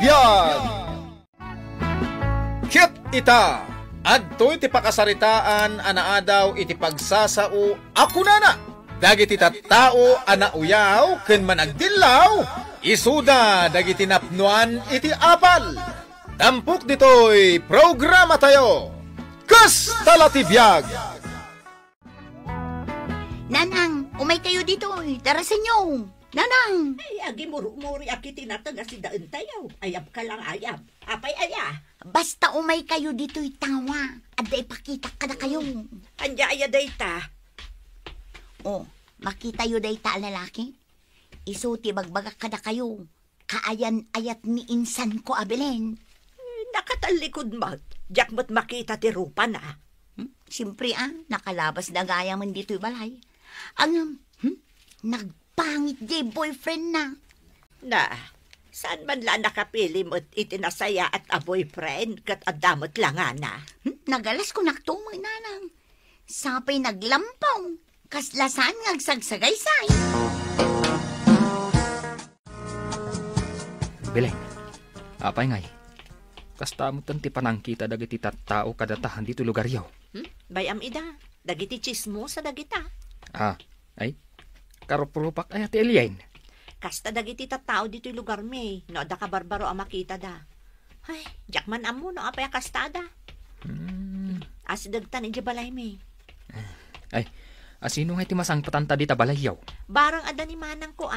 Biyag! Kit ita! Adto iti pakasaritaan anaadaw iti pagsasao ako na! Dagiti tattao anauyaw ken managdillaw isuda dagiti napnuan iti apal. Tampok ditoy programa tayo. Kas talati biyag. Nanang, umay kayo dito. Tara sa inyo. Nanang. Ay, agi muro-muri aki tinataga si daan tayo. Ayab ka lang ayab. Apay aya. Basta umay kayo dito'y tawa. At ipakita ka na kayo. Anya aya dayta. Oh, makita yu dayta lalaki. Isuti bagbaga ka na kayo. Kaayan ayat ni insan ko Abelen. Nakatalikod mat. Diyak mo't makita ti rupa na. Siyempre nakalabas na gaya man dito'y balay. Ang nagpangit di boyfriend na. Na, saan man la nakapili mo't itinasaya at a boyfriend kat adamot lang na. Nagalas ko naktumay nanang. Sapay naglampaw. Kaslasan ngagsagsagaysay. Beleng, apay ngay. Kasta mo tanti panangkita dagiti tattao kadatahan dito lugar yaw. Bayam ida, dagiti chismo sa dagita. Ay, karupurupak ay ati Eliane. Kasta dagiti tattao dito lugar may, no da ka barbaro ang makita da. Ay, jak man amo no apay kastada. Asidagtan iti balay may. Ay, asino nga iti masang patanta dita balay yaw? Barang ada ni manang ko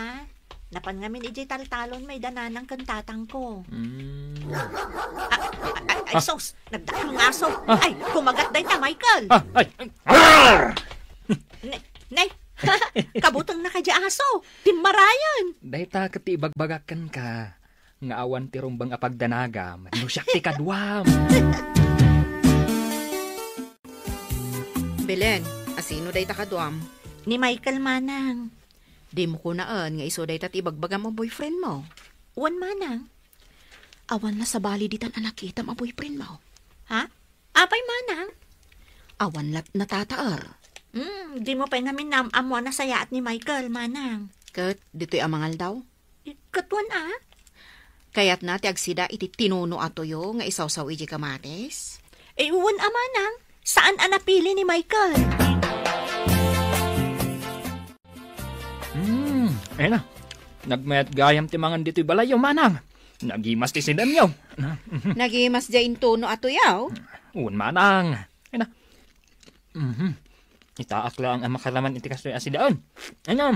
Napan ngamin iti taltalon may dananang kantatang ko. Ay, sos! Nagdakang aso! Ay, kumagat day ta, Michael! Nay! Kabutang na ka di aso! Timmarayan! Day ta kati ibagbagakan ka. Nga awan ti rumbang apagdanagam. No siya ti kadwam! Belen, asino day ta kadwam? Ni Michael manang. Di mo kunaan nga iso day tati bagbagam ang boyfriend mo. Uwan manang. Awan na sa bali ditan anak kita ang boyfriend mo. Ha? Apay manang? Awan lat natataar. Di mo pa namin amo na saya at ni Michael manang. Kat, dito'y amangal daw? Katwan Kaya't nati agsida iti tinuno atoyo nga isawsaw iji kamates? Uwan manang. Saan anapili ni Michael? Ay na, nagmayat gayam ti mangan dito'y balayaw manang. Nagimas ti sinam yaw. Nagimas dyan tono ato yaw? Un manang. Ay na. Itaak lang ang makalaman iti kastoy asidaan. Ano?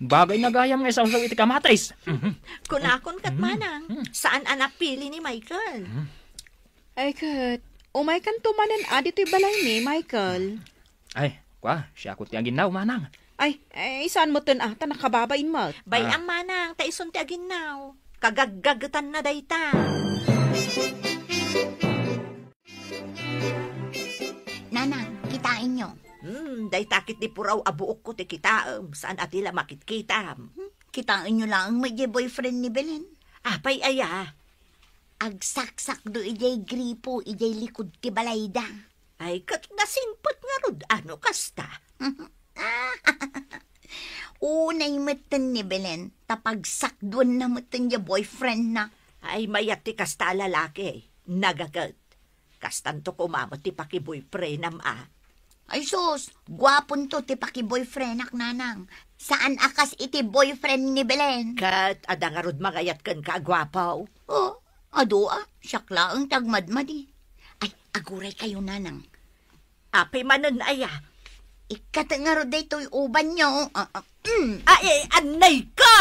Bagay na gayam nga isawsaw iti kamatis. Kunakon kat manang. Saan anapili ni Michael? Ay kat, umay kan tumanan dito'y balay ni Michael. Ay, siya ko ti aginaw manang. Ay, saan mo tun ata nakababain mo? Bayang manang, taisun ti aginaw. Kagaggagatan na dayta. Nanang, kitain nyo. Daytakit di puraw abuok ko ti kitaam. Saan atila makitkitam? Kitain nyo lang may boyfriend ni Belen. Apay aya. Agsaksak do ijay gripo, ijay likod ti balayda. Ay, kat nasimpot nga rod. Ano kasta? Unay matan ni Belen, tapagsakdon na matan niya boyfriend na. Ay, mayat ti kasta lalaki. Nagagat. Kastanto kumamot ti paki-boyfriend nam Ay sus, gwapon to ti paki-boyfriend ak nanang. Saan akas iti boyfriend ni Belen? Kat, ada nga rod magayat kan kagwapaw. Ado siyakla ang tagmadmadi. Ay, aguray kayo nanang. Apay manan aya. Ikat nga ro daytoy uban nyo. Ay, anay ko!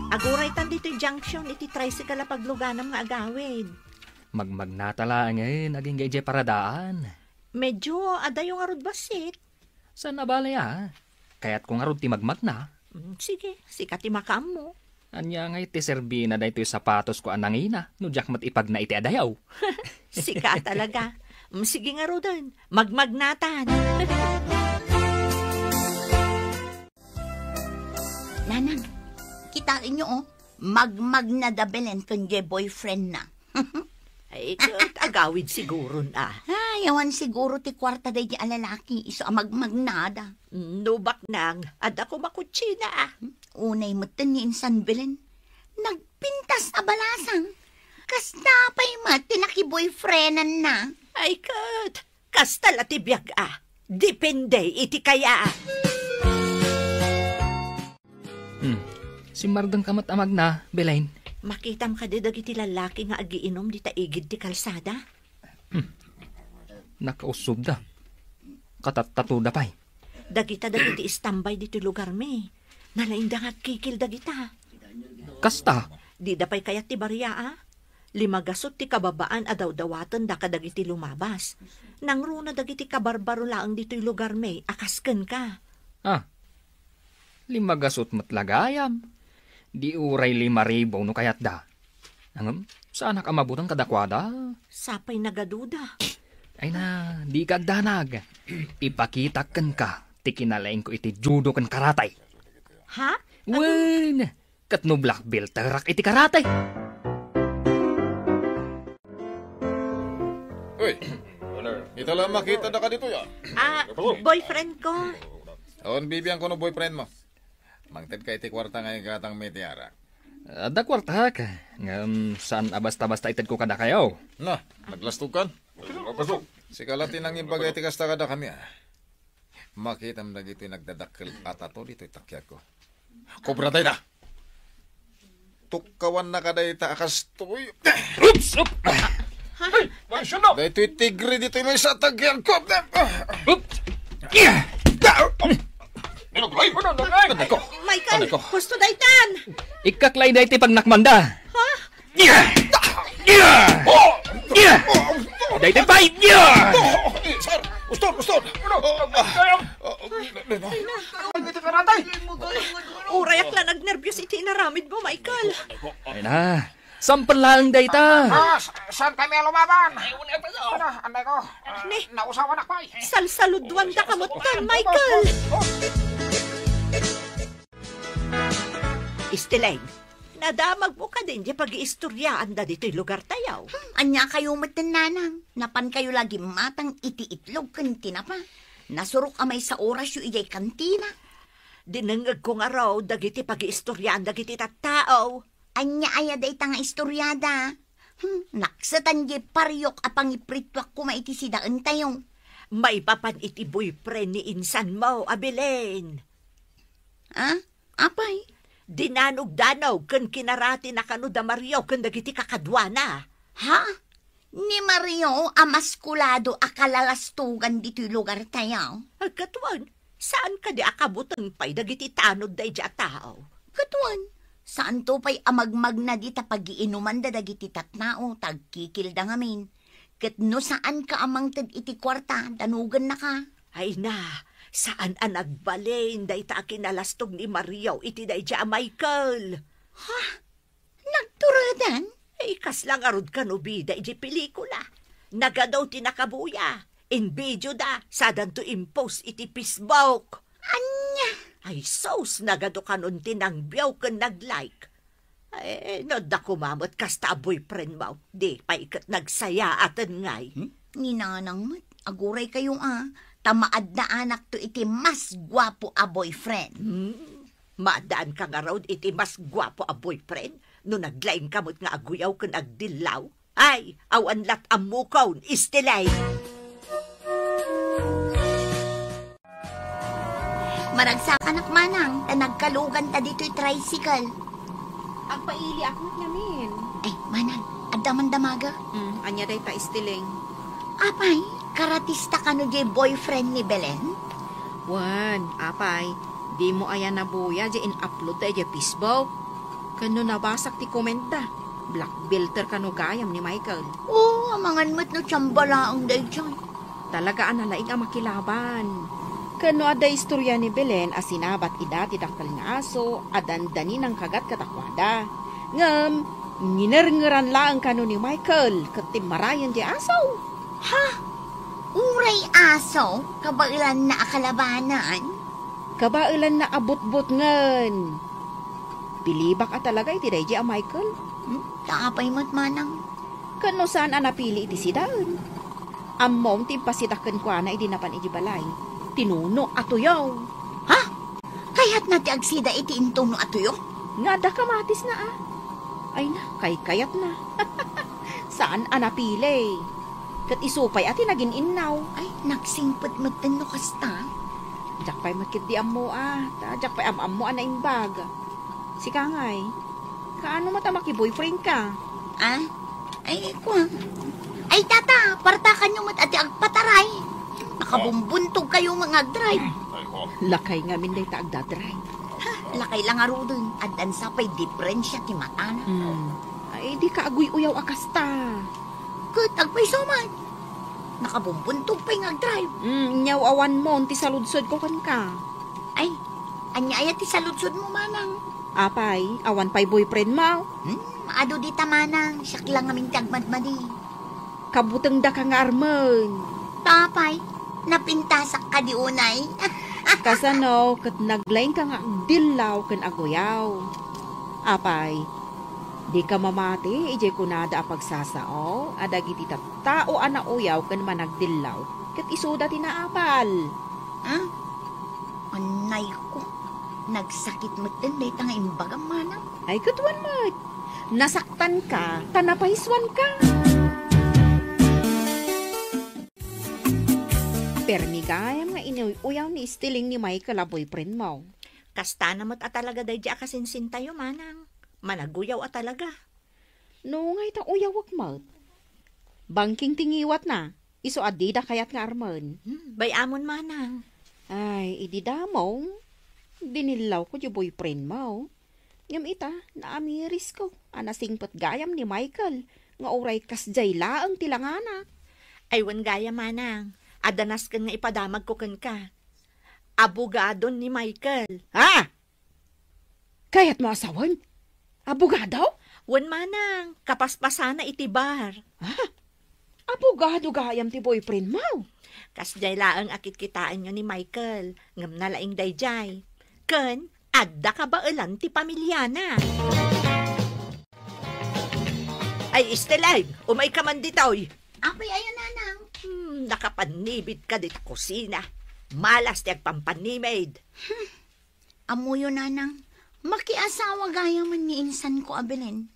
Aguray tan dito'y junction, iti tricycle pagluganam nga agawin. Magmagnatala ngayon, naging gayjay paradaan. Medyo adayo nga rod basit. Saan nabalay Kaya't kung nga rod ti magmagna. Sige, sikat ti makam mo. Anya ngay ti serbi na daytoy sapatos ko anangina, no jak mat ipag na iti adayaw. Sika talaga. Sige nga rodan, magmagnatan. Nanang, kitain nyo magmagna da Belen kung boyfriend na. Ay, agawid siguro na. Yawan siguro ti kwarta day di alalaki, iso magmagnada. Nubak nang, ada ko makutsina Unay matan ni Insan Belen. Nagpintas a balasang. Kas tapay mat tinaki-boyfriendan na. Ay kat, kasta latibiyag Depende iti kaya. Si Margang kamat amag na, Belain. Makitam ka di dagiti lalaki nga agiinom di taigid ti kalsada. Nakausog da. Katatatu da pa'y. Dagita dagiti istambay dito lugar me. Nalainda nga kikil dagita. Kasta. Di dapay kayat ti barya 5 gasot ti kababaan adaw-dawatan da kadagiti lumabas. Nangruna dagiti kabarbaro laang dito'y lugar me, akasken ka. 5 gasot matlagayam. Di uray 5,000 no kayat da. Angam, saan ka mabutang kadakwada? Sapay nagaduda. Ay na, di kagdanag. Ipakitakan ka. Tikinalain ko iti judo kan karatay. Ha? Wen! Katno black belt tarak iti karatay. Uy, ito lang makita na ka dito ya. Boyfriend ko. Awan bibiyan ko no boyfriend mo. Mangted ka iti kwarta ngayon katang may tiara. Da kwarta ka. Ngam, saan abasta-basta itad ko kada kayaw? Na, naglastukan. Sikalatin ang ibagay ti kasta kada kami Makita mo na dito nagdadakil atato dito itakya ko. Kubra tayo na. Tukawan na kada ita akastoy. Oops! Oops! Hey, dito tigre dito yung isa tagyan ko. Oops! Yeah! Michael, gusto daytan. Ikaklay na iti pagnakmanda. Ha? Yeah! Yeah! Yeah! Dayte pa! Yeah! Sir, ustod! Urayak lang nagnervyos iti naramid mo, Michael. Ay na, sampal lang dayta. Saan kami lumaban? Anday ko, nausawan ako ay. Salsaludwan da kamutan, Michael. Istilain, nadamag mo ka din di pag-iistoryaan da dito'y lugar tayaw. Anya kayo matan nanang. Napan kayo lagi matang iti itlog kantina pa. Nasurok amay sa oras yung ijay kantina. Dinangag ko nga raw dagiti pag-iistoryaan dagiti tattao. Anya aya day nga istoryada. Naksatan di paryok apang ipritwak ko maiti sidaan tayong. May papan iti boyfriend ni Insan mo, Abilin. Apay? Dinanog-danaw ken kinarati na kano da Mario ken dagiti kakadwana. Ha? Ni Mario amaskulado akalalastugan dito'y lugar tayaw. Katuan, saan ka di akabutan pa'y dagiti tanod da ija tao? Katuan, saan to pa'y amagmag na di tapag-iinuman da dagiti tatnao tagkikil da ngamin. Ket no saan ka amang tad iti kwarta, danugan na ka. Ay na, saan ang nagbalin da ita kinalastog ni Mario iti da ija Michael? Ha? Nagturadan? Ikas lang arod ka no bida iti pelikula. Nagadaw tinakabuya. In video da, sadan to impose iti Facebook. Anya? Ay sos, nagado ka nun tinangbiyaw ka nag-like. Nada kumamot kasta boyfriend mo. Di pa ikat nagsaya atan ngay. Ninanang mat, aguray kayong tamaad na anak to iti mas gwapo a boyfriend. Maadaan ka nga raw iti mas gwapo a boyfriend no naglaing kamot nga aguyaw kan agdilaw. Ay, awan lat amukaw, istilay. Maragsakan manang, nagkalugan ta dito'y tricycle. Ang paili ako namin. Ay, manang, adaman damaga. Anya day ta istiling. Apay, karatista ka no jay boyfriend ni Belen? Wan, apay, di mo ayan na buya di in-upload tayo di Facebook. Kano nabasak ti komenta. Black filter kano gayam ni Michael. Oo, amangan mo't no tiyambala ang day dyan. Talaga analaing ang makilaban. Kano ada istorya ni Belen as sinabat ida ti daktal nga aso adandani ng kagat katakwada. Ngam, nginerngeran lang kano ni Michael katimarayan di aso. Ha? Uray aso? Kabailan na akalabanan? Kabailan na abot-bot ngan. Pilibak at talaga iti day di a Michael. Taapay mo't manang. Kano saan napili iti sidaan? Ammom timpasidakan kwa na iti napan iti balay. Tinuno at uyaw. Ha? Kaya't na ti agsida iti intono atuyo. Nga da kamatis na Ay na, kayat na. Saan anapili? Kat isupay ati naging innaw. Ay, nagsingpot mo no kasta. Jakpay makit di ammo jakpay ammo na imbag. Si Kangay, kaano mata maki-boyfriend ka? Ay, kwa. Ay, tata, partakan nyo mat ati agpataray. Nakabumbuntok kayo mga agdrive. Lakay nga min day ta agdadrive. Lakay lang aro dun. Adan sa pa'y diferensya ti matana. Ay, di ka aguy uyaw akasta. Kat, agpay soman. Nakabumbuntok pa'y agdrive. Nyaw awan mo, ti saludsod ko kan ka. Ay, anya ti saludsod mo manang. Apay, awan pa'y boyfriend mo. Ado di tamanang. Siyak lang aming tagmadmadi. Kabutang da ka nga arman. Papay, napintasak ka di unay. Kasano, kat naglaing ka nga dilaw kan agoyaw. Apay, di ka mamati, ijay kunada apagsasao, adagiti tao ana uyaw kan managdilaw, kat isuda tinaapal. Anay ko, nagsakit mo din, day tanga imbagang manang. Ay, katuan mat, nasaktan ka, tanapahiswan ka. Permigayam nga inuyaw ni Stiling ni Michael a boyfriend mo. Kasta namat at talaga day di akasinsin tayo, manang. Managuyaw at talaga. No nga itang uyawak mo. Bangking tingiwat na. Iso adida kayat nga arman. Bayamon, manang. Ay, idida mo. Dinilaw ko yung boyfriend mo. Ngam ita, naamiris ko. Anasingpat gayam ni Michael. Nga oray kasjay laang tilangana. Aywan gaya, manang. Adanas kan nga ipadamag ko kan ka. Abogado ni Michael. Kayat mo asawan? Abogado? Wan, manang. Kapaspasana itibar. Abogado gayam ti boyfriend mo. Kasjay laang akit kitaan nyo ni Michael. Ngam nalaing dayjay. Ken, adda ka ba elan ti pamilyana? Ay, Estelay, umay ka man ditoy. Apay, ayan nanang. Nakapanibid ka dit kusina. Malas ti agpampanimid. Amuyo nanang. Makiasawa gaya man ni insan ko abilin.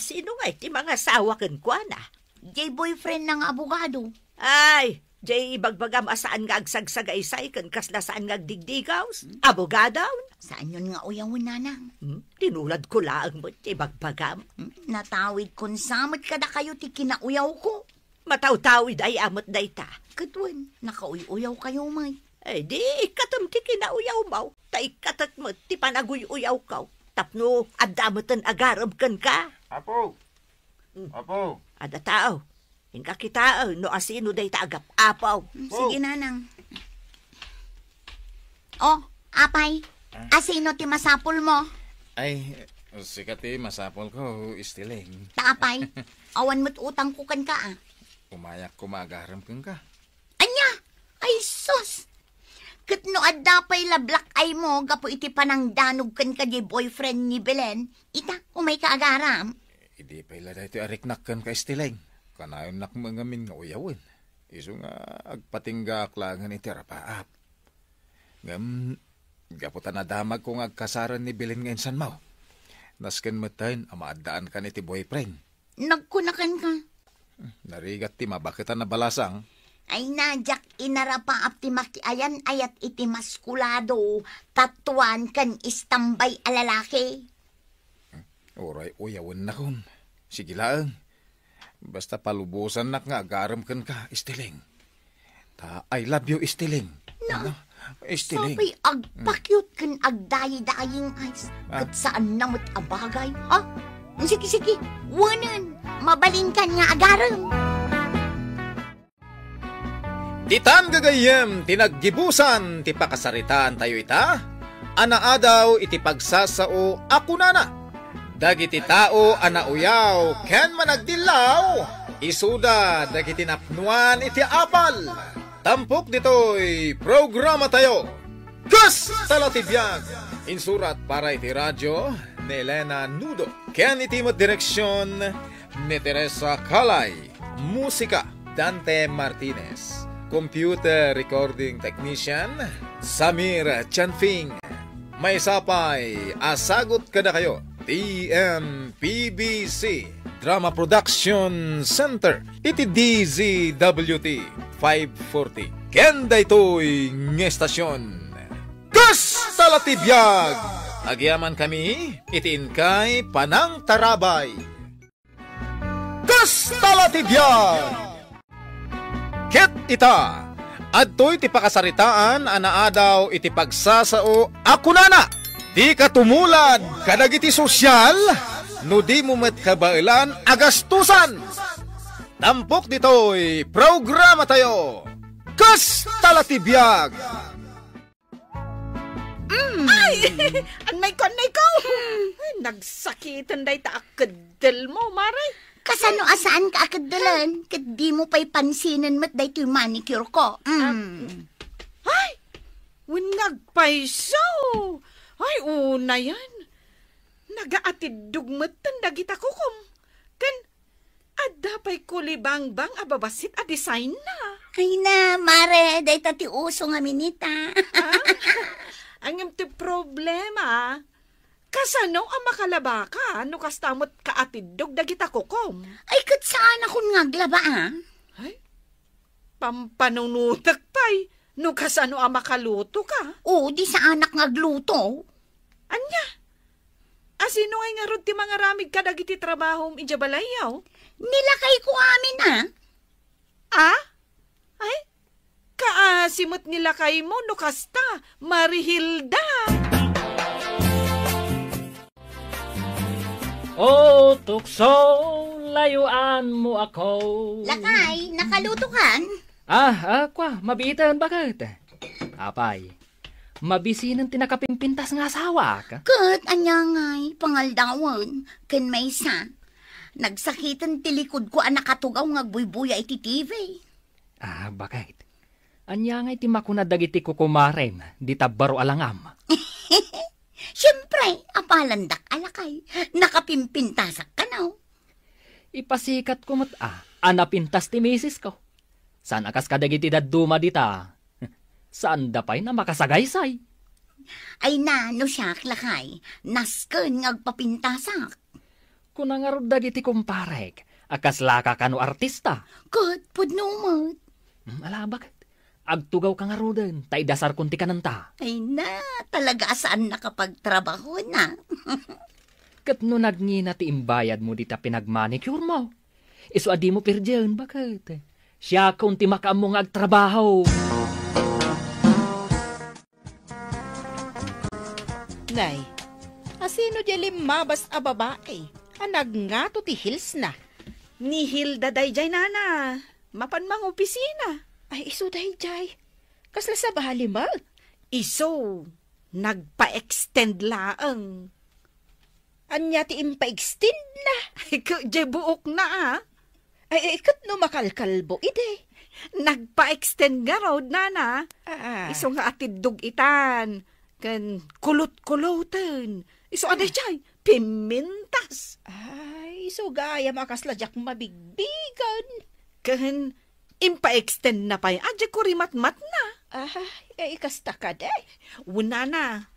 Sino nga iti mga asawa ken kwa na? Jay boyfriend ng abogado. Ay, jay ibagbagam asaan nga agsagsagaysay ken kasla saan nga agdigdigaws? Abogadaw? Saan yun nga uyawin nanang? Tinulad ko laang mo ibagbagam. Natawid kun samot kada kayo ti kinauyaw ko. Mataw-tawid ay amot dayta. Katwan, nakauyaw kayo may. Ay di, ikatam ti kinauyaw mo. Ta ikatat mo ti panaguy-uyaw ka. Tapno, adamotan agarab kan ka. Apo. Ada tao. Inka kita, no asino dayta agap apaw. Sige nanang. Oh, apay. Asino ti masapol mo? Ay, sikati masapol ko, Stiling. Tapay. Awan mo't utang ko kan ka Umayak kumagaram kang ka. Anya! Ay, sus! Kat no adapay lablak ay mo, gapo iti panang danog kan ka di boyfriend ni Belen, ita, umay ka agaram. Hindi pa ila dahito ariknak kan ka, Stiling. Kanayon nak mga min nga uyawin. Iso nga agpatingga aklangan iti rapaap. Ngam, gaputan na damag kung agkasaran ni Belen ngayon san mo. Nasken matayin, amaadaan ka ni ti boyfriend. Nagkunakan ka. Narigat ti mabakitan na balasang. Ay najak inarapa apti makiayan ayat iti maskulado. Tatuan kan istambay alalaki. Oray uyawin na kun. Sige lang. Basta palubusan nak nga agaram kan ka, Stiling. I love you, Stiling. Na, Stiling. sapay agpakyut kan agdayi-daying ayos. Kat saan namot abagay, ha? Sige, wanan. Mabalin ka nga agaram. Ditan gagayem, tinaggibusan, ti pakasaritaan tayo ita. Anaadaw iti pagsasao ako nana. Dagiti tao anauyaw, ken managdilaw. Isuda, dagiti napnuan iti apal. Tampok dito'y programa tayo. Gus talatibiyag. Insurat para iti radyo ni Elena Nudo. Ken iti mo direksyon ni Teresa Calay. Musika, Dante Martinez. Computer recording technician, Samir Chanfing. may sapay, asagot kada kayo. TMPBC Drama Production Center. Iti DZWT 540. Kenda ito'y ngestasyon. Kas talatibiyag! Agyaman kami, itiin kay Panang Tarabay. Kas talatibiyag! Ket ita, adto'y ti pakasaritaan anaadaw iti pagsasao ako nana. Di ka tumulad kadagiti sosyal, no di mo met kabailan agastusan. Tampok dito'y programa tayo. Kas talatibiyag! Ay! Ang may ko! Nagsakitan day ta akadal mo, maray. Kasano asaan ka akadalan? Kat di mo pa'y pansinin mo't day to'y manicure ko. Ay! Nagpaiso! Ay, una yan. Nagaatid dugmat tandagita ko kum. Kan, adda pa'y kulibang-bang ababasit a design na. Ay na, mare, day tati uso nga minita. Ang imti problema, kasano ang makalaba ka, no kastamot kaatid dagita ko kum. Ay, kat saan akong ngaglaba, Ay, pampanunutak pa'y, no kasano ang makaluto ka. O, di sa anak ngagluto. Anya? Asino ay nga rod ti mga ramig ka dagiti trabahom ijabalayaw? Nilakay ko amin, Ay, kaasimot nila kay mo no kasta, Marihilda. O tukso, layuan mo ako. Lakay, nakaluto kan? Kwa, mabitan bakit? Apay, mabisinan tinakapimpintas nga asawa ka. Kat, anyangay, pangaldawan, kan may isa. Nagsakitan tilikod ko ang nakatugaw nga buybuya iti TV. Bakit? Anya nga iti makuna dagiti kukumarem, di tabaro alangam. Siyempre, apalandak alakay, nakapimpintasak ka na. Ipasikat ko anapintas ti misis ko. Saan akas kadagiti daduma dita? Saan dapay na makasagaysay? Ay na, no siyak lakay, nasken ngagpapintasak. Kunang arod dagiti kumparek, akas laka kano artista. Kat, pudnumot. Bakit? Agtugaw ka nga roden, tay dasar kunti ka nanta. Ay na, talaga saan nakapagtrabaho na. Kat no nagngina ti imbayad mo dita pinagmanicure mo. Iso adi mo pirdiyan, bakit? Siya kunti makaam nga agtrabaho. Nay, asino di limabas a babae? Anag nga to ti Hills na. Ni Hilda dayjay nana, mapanmang opisina. Ay, iso dayjay. Kasla sa bahali ma? Iso, nagpa-extend laang. Anya ti impa-extend na? Ay, jay buok na Ay, ikat no makalkalbo, ide. Nagpa-extend nga road, nana. Iso nga atidog itan. Kan kulot-kulotan. Iso aday jay, pimintas. Ay, iso gaya makasladyak mabigbigan. Kan impa-extend na pa'y adya ko rimat-mat na. Ikasta ka day. Wuna na.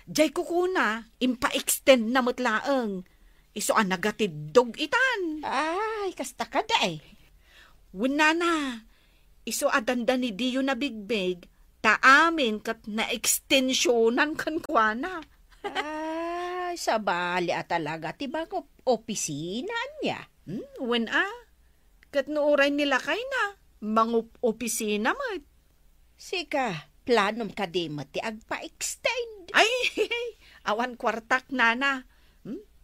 Jay kukuna, impa-extend na mutlaang. Iso ang nagatidog itan. Ikasta ka day. Wuna na. Iso adanda ni Dio na bigbig, taamin kat na-extensyonan kan kwa na. Sa bali talaga, tibang opisina niya. Kat nooray nila kay na, mangup opisina mo. Sika, planom ka di mo ti agpa-extend. Ay, awan kwartak nana.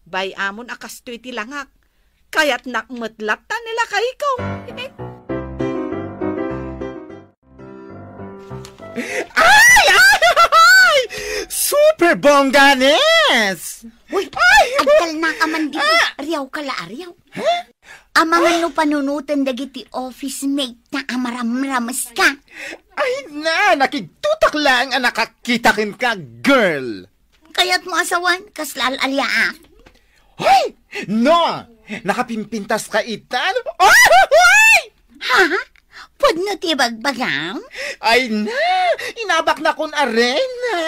Bay amon akastoy ti langak. Kaya't nakmutlat ta nila kay ikaw. Ay! Super bongganes! Uy, agkal na ka man dito. Ariyaw ka la, ariyaw. Amangan no panunutan dagiti office mate na amaram-ramas ka. Ay na, nakigtutak lang ang nakakitakin ka, girl. Kaya't mo asawan, kaslal alyaak. Hoy! No! Nakapimpintas ka itan? Hoy! Ha? Pudno ti bagbagam? Ay na! Inabak na kon arena!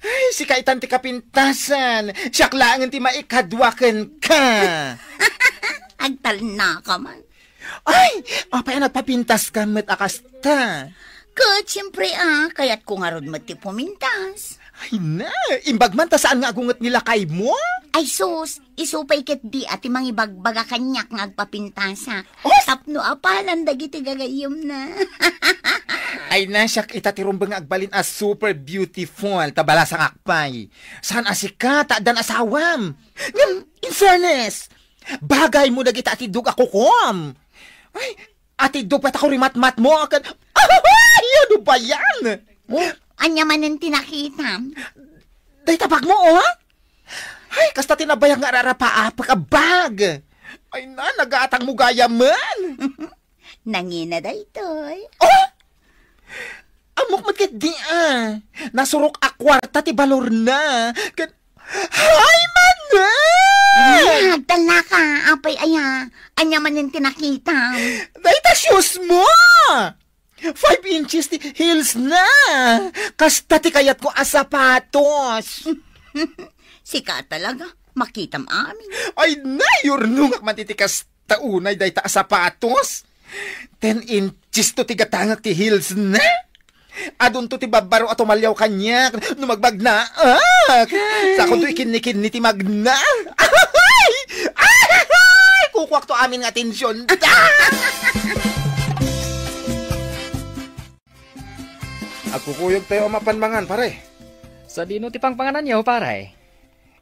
Ay, si kaitan ti kapintasan. Siyak lang ti maikadwaken ka. Agtal na ka man. Ay, apay nagpapintas ka met akasta. Kat, siyempre kaya't kung arod mo ti pumintas. Ay na, imbag man ta saan nga agungat nila kay mo? Ay sus, isupay ket di at imang ibagbaga kanyak nga agpapintasa. Oh! Tapno apalan dagiti gagayom na. Ay na, siyak itatirumbang agbalin as super beautiful, tabala sang akpay. Saan asika, dan asawam. Ngam, in fairness, bagay mo nagita atidug ako kom. Ay, atidug pat ako rimat-mat mo. Ay, ano ba yan? Anya man ang tinakita. Day tabag mo, oh? Ay, kasta tinabayang nga rarapa bag. Ay na, nagaatang mo gaya man. Nangina da itoy. Oh! Amok magkat di nasurok akwarta ti balor na. Hay man na! Agtal na ka, apay aya. Anya man ang tinakita. Day ta shoes mo! 5 inches ti heels na. Kasta ti kayat ko asapatos. Sika talaga, makitam amin. Ay na, yurnungak matitikas taunay day ta sapatos. 10 inches to tigatangak ti heels na. Adun to ti babaro at umalyaw kanyak. Numagbag na. Sa kung to ikin-ikin ni ti magna. Ay! Ay! Kukwak to amin nga atensyon. Agkukuyog tayo mapanmangan, pare. Sa dino ti pangpanganan niyo, pare.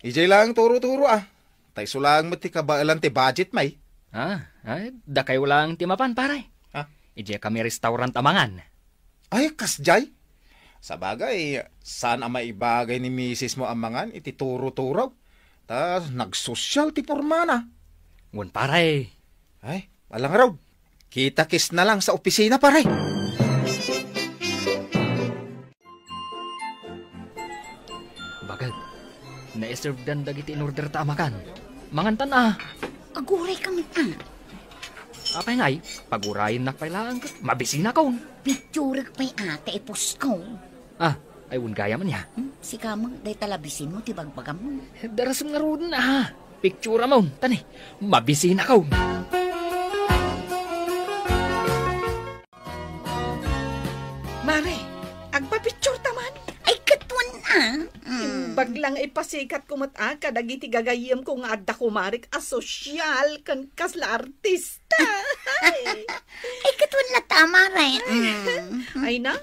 Ijay lang turo-turo Tay sulang mo ti kabaalan ti budget may. Ay, da kayo lang timapan, pare. Ije kami restaurant amangan. Ay, kasjay. Sa bagay, saan ang maibagay ni misis mo amangan, iti turo-turo. Tas, nagsosyal ti pormana. Ngun, pare. Ay, walang raw. Kita-kis na lang sa opisina, pare. Bagag, na-serve dan dagiti in order ta amakan. Mangantan Aguray kami Apay ngay, pagurayin na kailangan ka. Mabisina ko. Picturig pa'y ate ipos ko. Ay gaya man ya. Sika mo, day talabisin mo, tibagbagam mo. Darasam nga roon Picture mo, tani. Mabisina ko. Mare, agpapicture taman. Ay, katwan Baglang ipasikat ko kadagiti gagayem ko nga adda kumarik asosyal kan kasla artista. Ay, katwan la tama rin. Ay na,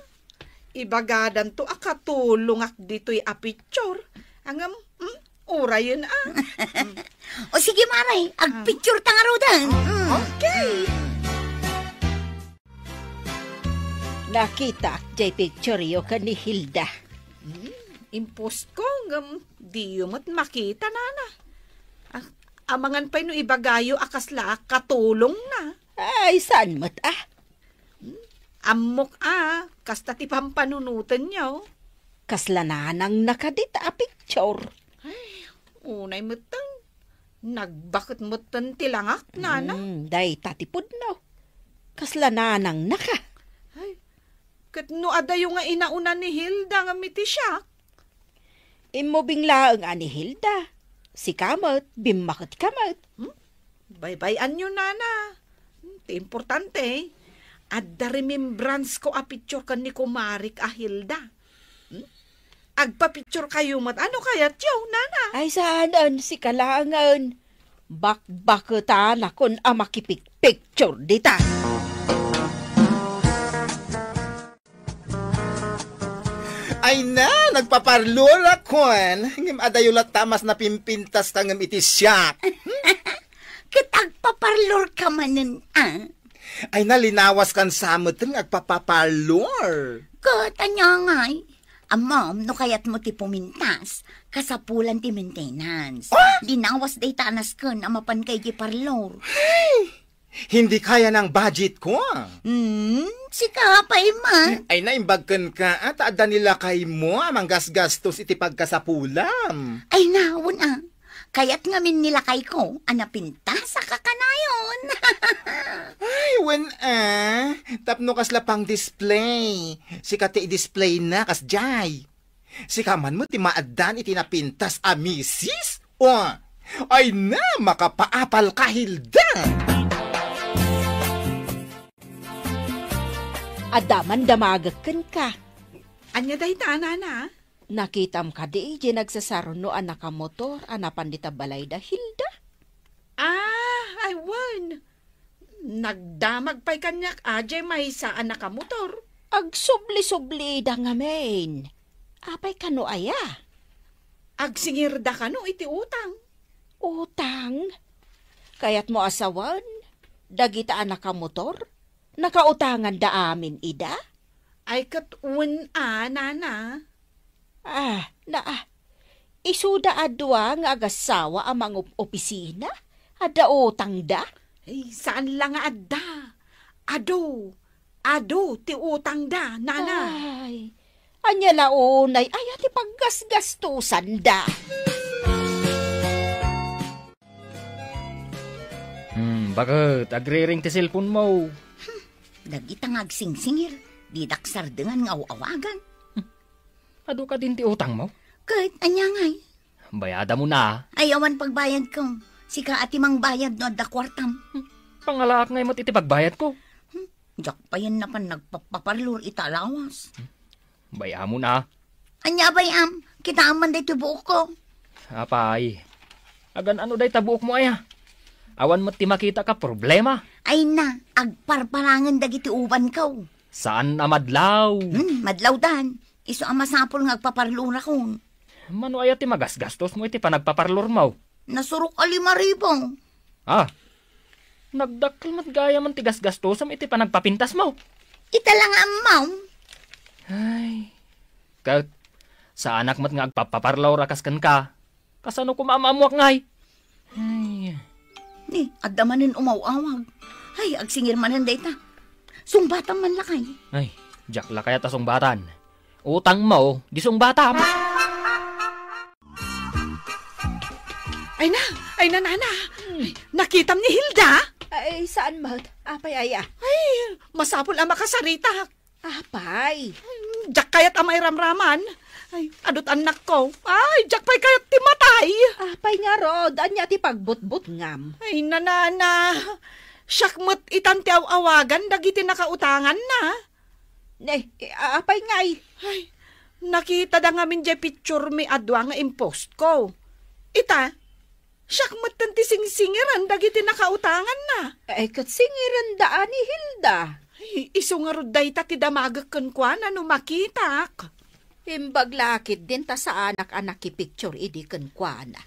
ibagadan to akatulong ak dito'y apicture. Angam, ura yun O sige, Maray, agpicture ta nga rodan. Okay. Nakita jay picture yo ka ni Hilda. Impost ko, di yumat makita na. Amangan pa'y no ibagayo akasla katulong na. Ay, saan mo't Amok kasta ti pampanunutan niyo. Kaslananang nakadita a picture. Unay matang, nagbakit matan tilangak, nana. Day tatipod no. Kaslananang naka. Kat no adayo nga inauna ni Hilda nga miti siya. Imo binglaang ani Hilda. Si kamot, bimakot kamot. Bye-bye anyo, nana. Ti importante, adda remembrance ko a picture kan ni kumarik a Hilda. Agpa-picture kayo mat. Ano kaya tiyo, nana? Ay saanan si kalangan. Bakbakutan akon a makipik-picture dita. Ay na, nagpaparlor akon. Ngim adayulat tamas na pimpintas kang iti siya. Kitagpaparlor ka manin, Ay na, linawas kan samot ng agpapaparlor. Katanya ngay. Amam, no kayat mo ti pumintas. Kasapulan ti maintenance. Linawas day tanas kan, amapan kay ti parlor. Hindi kaya ng budget ko. Si kapay man. Ay na, imbagkan ka at ada nila kay mo amang gasgastos iti pagkasapulam. Ay nawon Kayat ngamin nila kay ko, anapinta sa kakanayon. Ay, wen tapno kas lapang display. Sikat i-display na kas jay. Si kaman mo ti maadan iti napintas a misis? O, ay na makapaapal ka, Hilda! Adaman damagakan ka. Anya day ta, nana? Nakitam ka di, di nagsasaruno anak ka motor, anapan di tabalay da, Hilda. Ay wan. Nagdamag pa'y kanyak ajay may sa anak ka motor. Agsubli-subli da ngamen. Apay kano aya? Agsingir da ka no iti utang. Utang? Kayat mo asawan? Dagita anak ka motor? Nakautangan da amin, ida? Ay katun nana. Isuda adwa nga agasawa amang opisina? Ada utang da? Ay, saan lang nga adda? Ado, ti utang da, nana. Ay, anya launay, ay ati paggasgastusan da. Bakit? Agre-ring ti cellphone mo. Dagita nga agsingsingir, di daksardengan nga awagan. Ado ka din ti utang mo? Kahit anyangay. Bayada mo na. Ayawan pagbayad ko. Sika ati mang bayad no adda kwartam. Pangalaak ngay mo't iti pagbayad ko. Jak pa yan na pan nagpaparlor italawas. Baya mo na. Anya bayam, kita aman day tubuok ko. Apay. Agan ano day tabuok mo aya? Awan mo't ti makita ka problema. Ay na, agparparangan dagiti uban ko. Saan na madlaw? Madlaw dan. Iso ang masapol nga agpaparlor akong. Mano aya ti magasgastos mo iti panagpaparlor mo? Nasurok a 5,000. Nagdakkel mat gaya man ti gasgastos iti panagpapintas mo. Ita lang ang maw. Ay, kahit sa anak mat nga agpapaparlaw rakas kan ka. Kasano kumamamuak ngay? Ay, Ni, adda manin umaw-awag. Ay, agsingir manan dayta. Sungbatan man lakay. ay, jakla kaya tasong batan. Utang mo, di sungbatam. Ay na, nana. Nakitam ni Hilda. Ay, saan mat? Apay aya? Ay, masapol ang makasarita. Apay. Jak kayat amay ramraman. Ay, adot anak ko. Ay, jak pa'y kayat timatay. Apay nga rod, anya ti pagbutbut ngam. Ay, nanana. Syakmut itan ti awagan, dagiti nakautangan na. Apay ngay. Ay, nakita da nga min jay picture mi adwa nga impost ko. Ita, syakmut tan ti singsingiran, dagiti nakautangan na. Katsingiran daan ni Hilda. Ay, iso nga rod day ta ti damagakan kwa na no makitak. Imbaglakit din ta sa anak-anak picture idi kenkwana.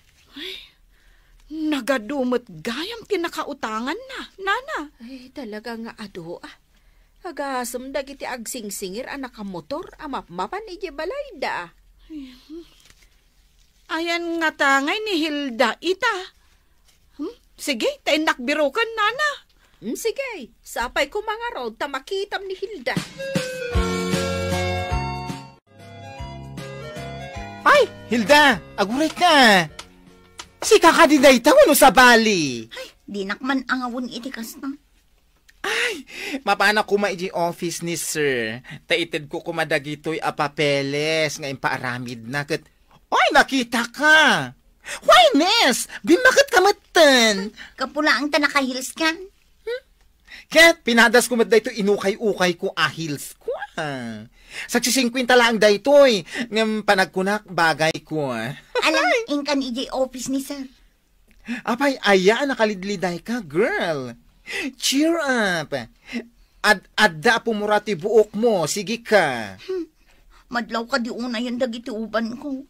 Nagadumot gayam ti nakautangan na, nana. Ay, talaga nga ado Agasam dagiti agsingsingir anak ka motor amapmapan iji balayda. Ayan nga tangay ni Hilda ita. Sige, tayo nakbirukan, nana. Sige, sapay ko mga rod ta makitam ni Hilda. Ay, Hilda, aguray ka. Si kakadiday tayo sa bali. Ay, di nakman angawon itikas na. Ay, mapana kuma iji office ni sir. Taitid ko kumadagitoy a papeles nga impaaramid na kat. Ay, nakita ka. Why, Nes? Bimakit ka matan. Kapula ang tanakahils kan. Kat, pinadas ko dayto inukay-ukay ko ahils ko. Sagsisingkwinta lang daytoy. Ngam panagkunak bagay ko. Alam, ingkan iji office ni sir. Apay, aya, nakalidliday ka, girl. Cheer up. Adda pumurati buok mo. Sige ka. Madlaw ka di una yan dagiti uban ko.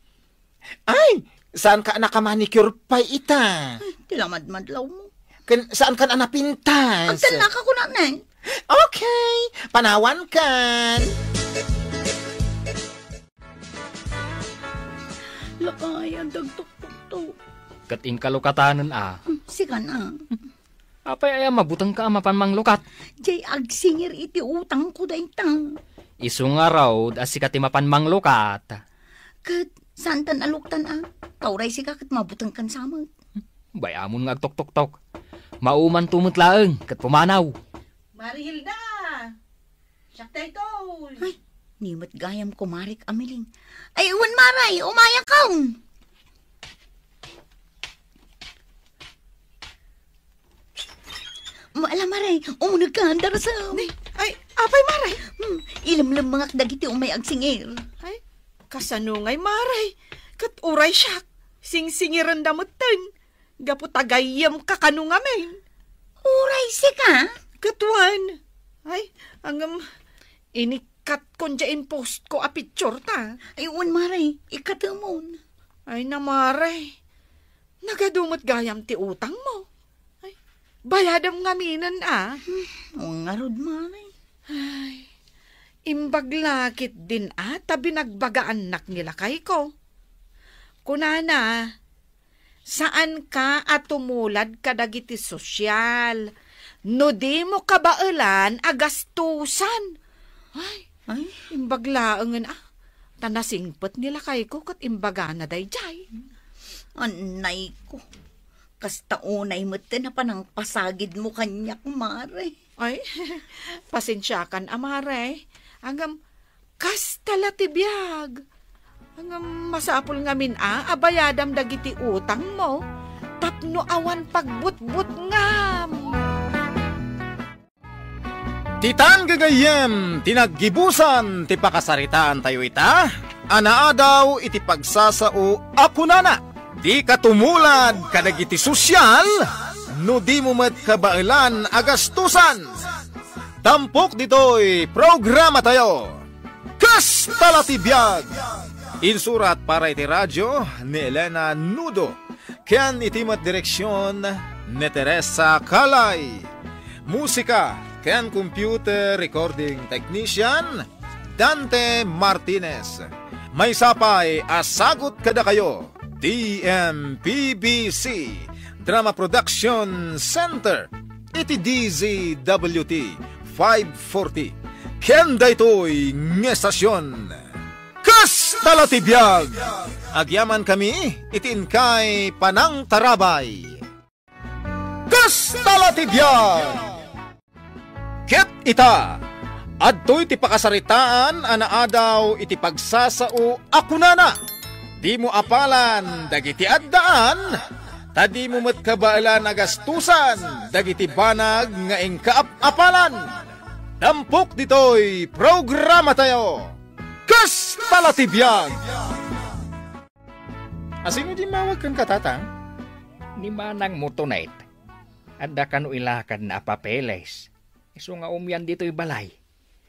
Ay, saan ka nakamanicure pa ita? Tilamad madlaw mo. Saan ka na napintas? Agtanak ako na na. Okay, panawan kan. Lakay, ang dagtok-tok to. Kating kalukatanan Sige na. Apay ay mabutang ka mapan manglukat. Jay agsingir iti utang ko daytang. Isu nga raw, asikati mapan manglukat. Kat, saan tan aluktan Tauray si kakat mabutang kan samot. Bayamon nga agtok-tok-tok. Mauman tumutlaeng, kat pumanaw. Mari Hilda. Siyak tayo to. Ay, Nimot gayam kumarik amiling. Ay, uwan maray, umaya kaon. Maala maray, umunag ka, darasam. Ay, apay maray. Ilam-lam mga dagiti umay agsingir. Ay, kasanungay maray. Kat uray siya. Sing-singiran damutan. Gapu tagayam kakanungamin. Uray sika. Katuan. Ay, angam, inikat kon dyan post ko a picture ta. Ay, uwan maray, ikatamon. Ay, namaray. Nagadumot gayam ti utang mo. Ay, bayadam ngaminan O nga rod maray. Ay, imbaglakit din tabi nagbagaan nak nila kay ko. Kunana, saan ka at tumulad kadagiti sosyal? No di mo kabailan agastusan. Ay, imbaglaangan tanasingpet nila kay ko kat imbaga na dayjay. Anay ko. Kasta unay mo na panang pasagid mo kanyak, maray. Ay, pasensyakan, amare. Hanggang kastala tibiyag. Hanggang masapol ngamin abayadam dagiti utang mo. Tapno awan pagbut-but ngam. Titan gagayem, tinaggibusan, ti pakasaritaan tayo ita, anaadaw iti pagsasao ako nana. Di katumulad kadagiti sosyal, no di mo met kabailan agastusan. Tampok dito'y programa tayo. Kastalatibiyag! Insurat para iti radyo ni Elena Nudo. Ken itimat direksyon ni Teresa Kalay. Musika ken computer recording technician Dante Martinez. May sapay asagot kada kayo. DMPBC Drama Production Center. Iti DZWT 540. Ken daytoy ngestasyon. Kastalatibiyag! Agyaman kami, itin kay Panang Tarabay. Kastalatibiyag! Ket ita, adtoy ti pakasaritaan anaadaw iti pagsasao ako nana. Di mo apalan dagiti addaan, tadi mo met kabailan agastusan dagiti banag nga engkaap-apalan. Dampok ditoy programa tayo. Kastalatibiyag! Asing mo di mawag kang katatang? Ni manang mo tonight. Adda kanu ilakad na papeles. Iso nga umyan dito'y balay.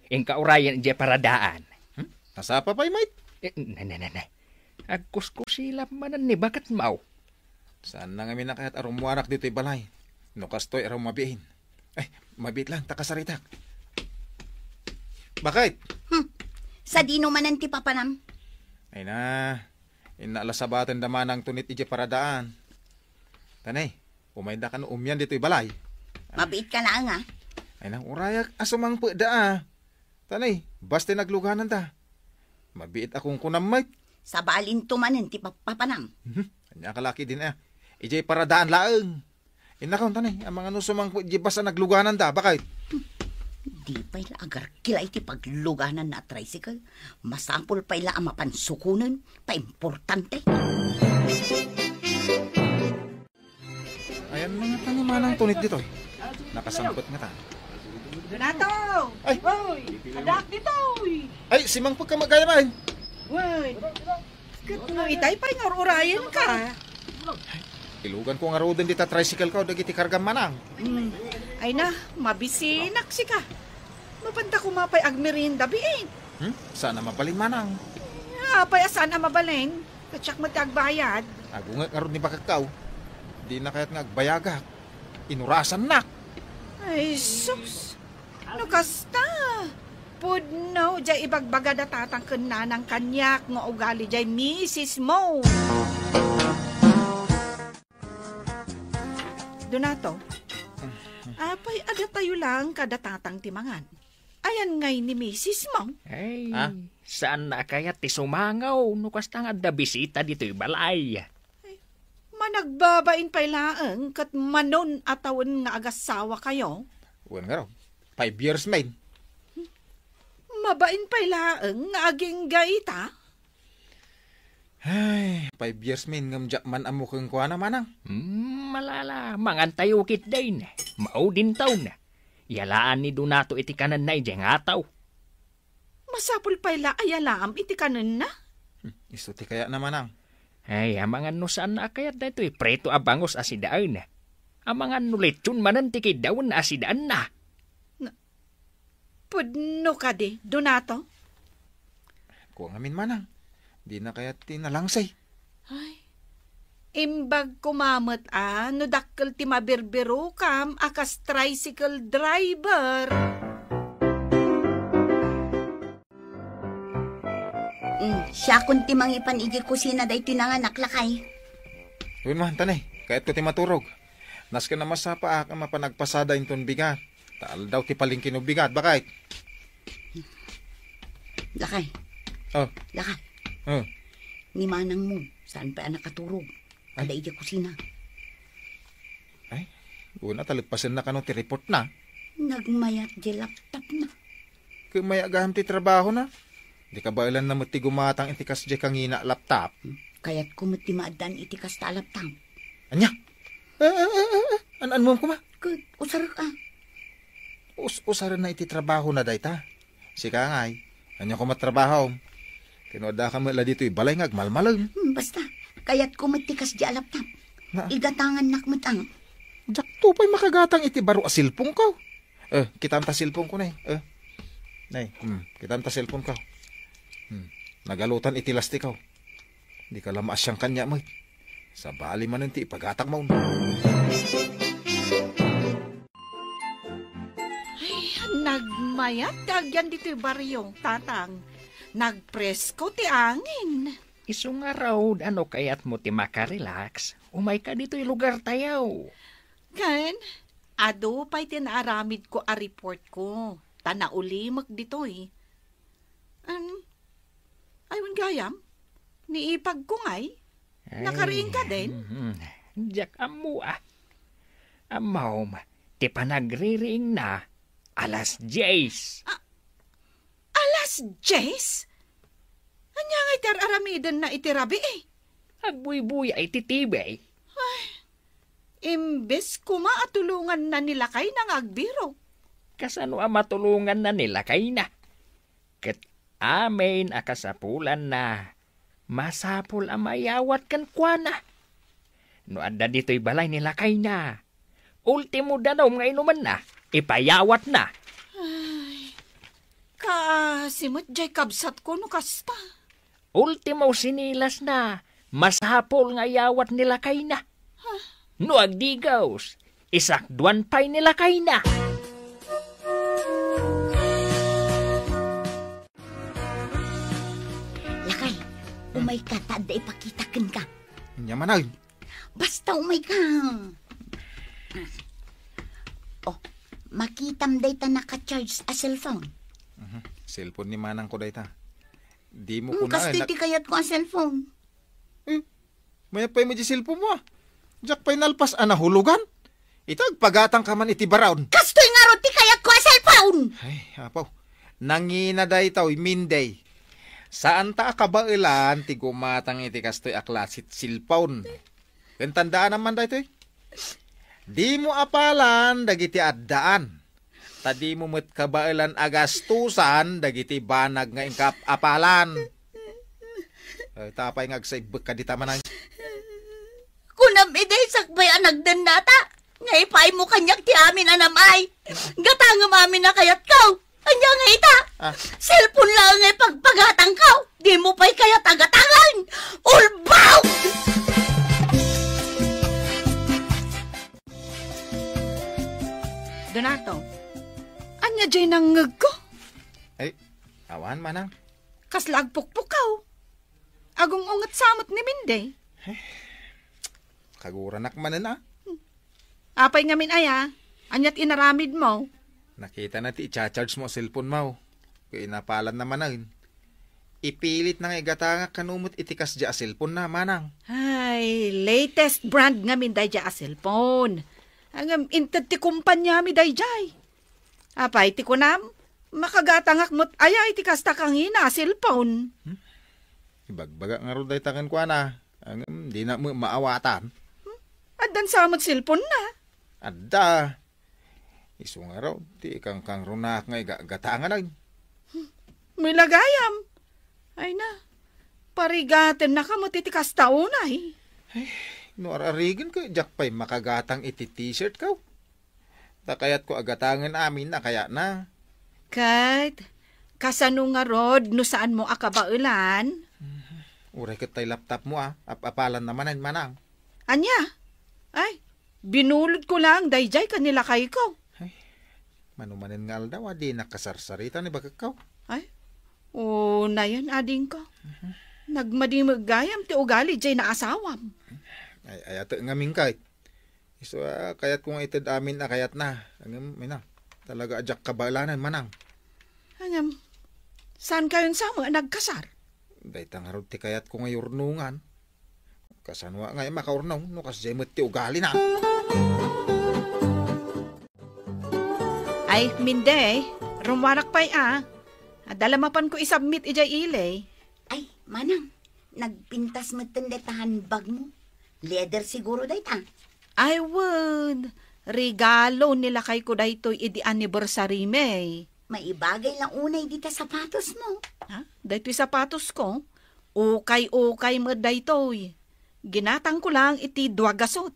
Ing kaurayan di paradaan. Nasapa pa'y mate? Nananay. Agkuskusilap manan ni bakat mau. Saan na nga minakayat arumuarak dito'y balay? No kastoy araw mabiin. Ay, mabit lang, takasaritak. Bakit? Sa dino manan ti papanam. Ay na, inalasabatan daman ang tunit ije paradaan. Tanay, umayda ka no umyan dito'y balay. Mabiit ka lang Ay na, urayak asumang pweda Tanay, basta nagluganan ta. Mabiit akong kunamay. Sa balin tumanan ti papanam. Kanya kalaki din ije paradaan laeng. Inakaw tanay, ang mga nusumang ije basta nagluganan ta. Bakit? Di pa'y la agar kilay ti pagluganan na tricycle. Masapol pa'y la mapansukunan. Pa-importante. Ayan mga tanimanang tunit dito. Nakasangkot nga ta. Donato! Ay! Hoy! Adak dito! Ay, si Mang pagkamagayaman. Hoy! Katno itay pa'y ngururayan ka. Ilugan ko nga roden dita tricycle ko, dagiti kargam manang. Ay na, mabisinak si ka. Mapanta ko mapay agmerinda biin. Sana mabalin manang. Apay asan ang mabalin. Katsak mo tagbayad. Agungat nga ron ni Bakakaw. Di na kaya't nga agbayagak. Inurasan na. Ay, sus. Ano kasta? Pudno, jay ibagbaga da tatangken na ng kanyak nga ugali jay Mrs. Mo. Donato, apay ada tayo lang kada tatang timangan. Ayan ngay ni Mrs. Mo. Ay, saan na kaya ti sumangaw? Nukas nga da bisita dito'y balay. Managbabain pa'y laeng kat manon atawon nga agasawa kayo. Uwan nga raw. 5 years maid. Mabain pa'y laeng nga aging gaita. Ay, 5 years min ngamjak man amo keng kuana manang. Malala, mangantayo kit din. Mao din taon na. Yalaan ni Donato iti kanan na ijeng ataw. Masapul pa'y ayalaam iti kanon na. Isto ti kaya na manang. Ay, amangan no saan na kayat na ito preto abangos asidaan na. Amangan no lechon manan ti kidawan na asidaan na. Pudno ka di, Donato. Kuha ngamin manang. Di na kaya tinalangsay. Ay, imbag kumamot no dakkel ti mabirbiro kam akas tricycle driver. Siya kunti mangipan iji kusina day tinanganak lakay. Yun man, tanay. Kahit ko ti maturog. Nas ka na masapa ka mapanagpasada inton bigat. Taal daw ti palingkin o bigat. Bakit? Lakay. Oh. Lakay. Oh. Ni manang mo, saan pa nakaturog? Kada iji kusina. Ay, una talagpasan na ka no ti report na. Nagmayat di laptop na. Kumaya gaham ti trabaho na. Di ka ba ilan na mati gumatang itikas di kangina laptop? Kaya't kumati maadan itikas ta laptop. Anya? An mo kuma? Good, usar ka. Usaran na iti trabaho na dayta. Sika ngay, anya ko matrabaho. Tinoda ka mala dito balay ngag malmalang. Basta, kaya't kumatikas di laptop. Igatangan nakmatang. Jak to pa'y makagatang iti baro asilpong ko. Kitam ta silpong ko na Nay, kitam ta silpong ko. Nagalutan iti lastik ko. Di ka lamaas siyang kanya mo. Sa bali man ti ipagatak mo. Ay, nagmayat dagyan dito baryong tatang. Nagpresko ti angin. Isong araw, ano kayat mo ti makarelax? Umay ka dito'y lugar tayaw. Kan, ado pa'y tinaaramid ko a report ko. Tanaulimak dito'y. Ayun gayam, niipag ko nga'y. Nakariing ka din? Diyak amu Amaw, ti panagririing na, alas 10. Alas 10? Anya nga'y tararamidan na itirabi Agbuy-buy ay titibay. Imbes kumaatulungan na nila kay nang agbiro. Kasano matulungan na nila kay na. Ket amin akasapulan na. Masapul amayawat kan kuana. No adda dito'y balay nila kay na. Ultimo danom nga inuman na. Ipayawat na. Ay, kasimot jay kabsat ko no kasta. Ultimo sinilas na. Masapul nga yawat nila kay na. No agdigaws. Isakduan pa'y nila kay na. Umay ka, tada ipakitakan ka. Nyamanay. Basta umay ka. Makitam day ta naka-charge a cellphone. Cellphone ni manang ko day ta. Di mo ko na. Kastiti kayat ko a cellphone. Maya pa'y mo di cellphone mo. Diyak pa'y nalpas anahulugan. Itag pagatang ka man iti barawon. Kastoy nga ro ti kayat ko a cellphone. Ay, apaw. Nangina day taw, minday. Saan ta kabailan ti gumatang iti kastoy aklasit silpawn. Kentandaan naman da ito Di mo apalan dagiti addaan. Tadi mo met kabailan agastusan dagiti banag nga ingkap apalan. Tapay ngagsaibag ka di taman. Kunam iday sakbay anagdan nata. Nga ipay mo kanyak ti amin anamay. Gatangam amin na kayat kau. Anya nga ita. Cellphone lang nga pagpagatang kau. Di mo pa'y kaya tagatangan. Ulbaw! Donato, anya jay nangag ko? Ay, awan manang. Kaslag pukpukaw. Agong ungat samot ni Minday. Kaguranak man na. Apay ngamin aya, anyat inaramid mo. Nakita na ti i-charge mo cellphone mo. Kaya inapalan naman na ipilit na nga igatanga kanumot itikas dya cellphone na manang. Ay, latest brand nga minday dya a cellphone. Ang inted ti kumpanya mi day jay. Apay ti kunam, Makagatangak mo't ayay ti kasta kang hina, cellphone. Ibagbaga nga ro day tangan kwa na. Ang di na mo maawatan. Addan samot cellphone na. Adda. Isu nga raw, di kang runak ngay gatangan ay. May lagayam. Ay na, parigaten na ka mo ti kasta unay. No ararigan ko, jak pa'y makagatang iti t-shirt ka. Takayat ko agatangan amin na kaya na. Kahit, kasano nga rod, no saan mo akabaulan? Uray ka tay laptop mo apalan naman ay manang. Anya? Ay, binulod ko lang, dayjay kanila kay ko. Manumanin nga daw, di nakasarsarita ni bagakaw. Ay, na yan, ading ko. Nagmadimagayam ti ugali jay na asawam. Ay, ayat nga mingkay. So, kayat kung itid amin na kayat na. Minang, talaga ajak kabalanan manang. Anyam, saan kayon sama nagkasar? Day tangarod ti kayat ko ngayurnungan. Kasanwa ngay makaurnong, no kasjemot ti ugali na. Ay, Minday, rumwarak pa'y Adalamapan ko isubmit ijay ilay. Ay, manang, nagpintas mo tendetahan bag mo. Leather siguro day ta. I would. Regalo nila kay ko daytoy idi anniversary may. Maibagay lang unay dita sapatos mo. Ha? Daytoy sapatos ko. Ukay-ukay mo daytoy. Ginatang ko lang iti duwagasot.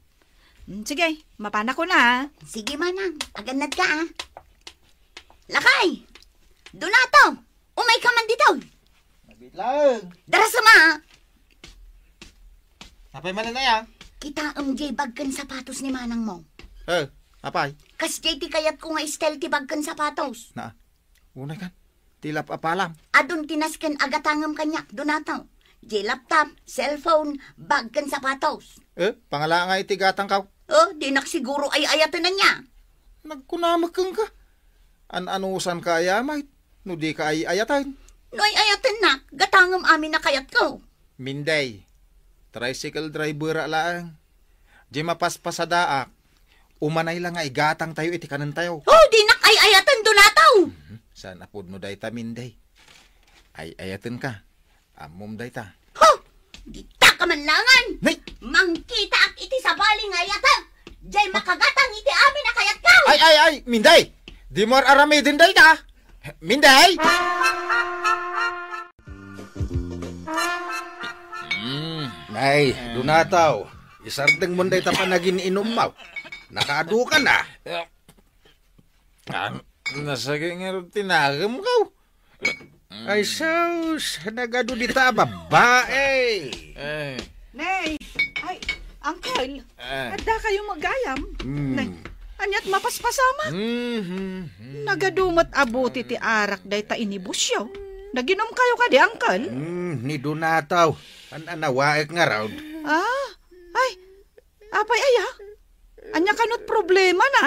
Sige, mapana ko na. Sige manang, aganad ka Lakay! Donato! Umay ka man dito! Mabit lang. Darasama! Napay man na yan. Kita jay bagkan sapatos ni manang mo. Apay? Kas jay ti kayat ko nga style ti bagkan sapatos. Na, unay kan, tilap apalam. Adun tinasken agatangam kanyak, Donato. Jay laptop, cellphone, bagkan sapatos. Pangala nga itigatang kaw. Di siguro ay ayatan na niya. Nagkunamakang ka. Anusan ka ayamay, no di ka ay ayatan. Noy ayatan na, gatangam amin na kayat ko. Minday, tricycle driver lang. Di mapaspasadaak, umanay lang ay gatang tayo iti kanan tayo. Di ay ayatan, Donato. Saan apod mo day ta, Minday? Ay ayatan ka, amom day ta. Di ta kamanlangan. Nay! Mangkita ak iti sa baling ayatan. Jay makagatang iti amin na kayat ka. Ay, Minday! Di mo arami din day ta! Minday! Nay, Donataw, isardeng mo day ta pa naging inumaw. Nakaadu ka na. Nasagi nga rin tinagam ka. Ay, sus, nagadu di ta babae. Nay, ay, Uncle, adda kayong magayam. Nay, anyat mapaspasama. Nagadumot abuti ti arak day ta inibusyo. Naginom kayo ka di, Uncle? Ni Donataw, anawaek nga raw. Ay, apay aya. Anya kanot problema na?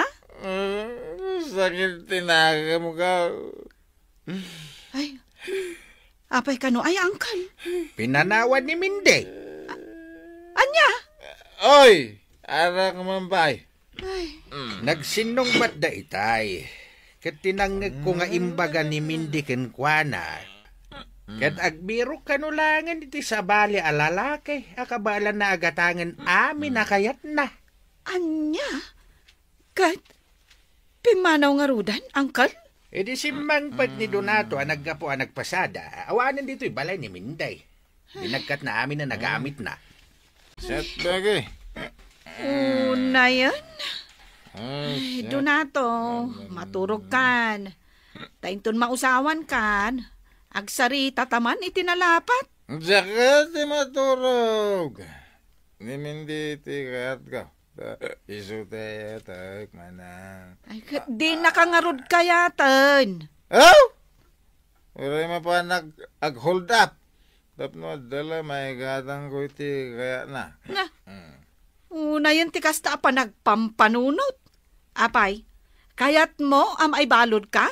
Sakit tinagam ka. Ay, apay kano ay, Uncle? Pinanawan ni Minday. Anya? Oy! Arak mampay. Ay, Nagsinong mat da itay. Kat tinangag ko nga imbaga ni Mindy kenkwana. Kat agbiro kanulangan iti sa bali alalaki. Akabala na agatangan amin na kayat na. anya? Kat, pimanaw nga rudan, Uncle? E di simbangpat ni Donato ang naggapo ang nagpasada. Awanan dito'y balay ni Minday. Dinagkat na amin na nagamit na. Set bagay. Una yan. Ay, Donato, maturog kan. Tainton mausawan kan. Agsari tataman itinalapat. Saka ti maturog. Ni Mindy ti kayat ka. Isu tayo tak manang. Ay, di nakangarod kayatan. Uray pa ag-hold up. Tapno dala may gatang ko iti kaya na. Una yan ti kasta pa nagpampanunot. Apay, kayat mo ay balod ka?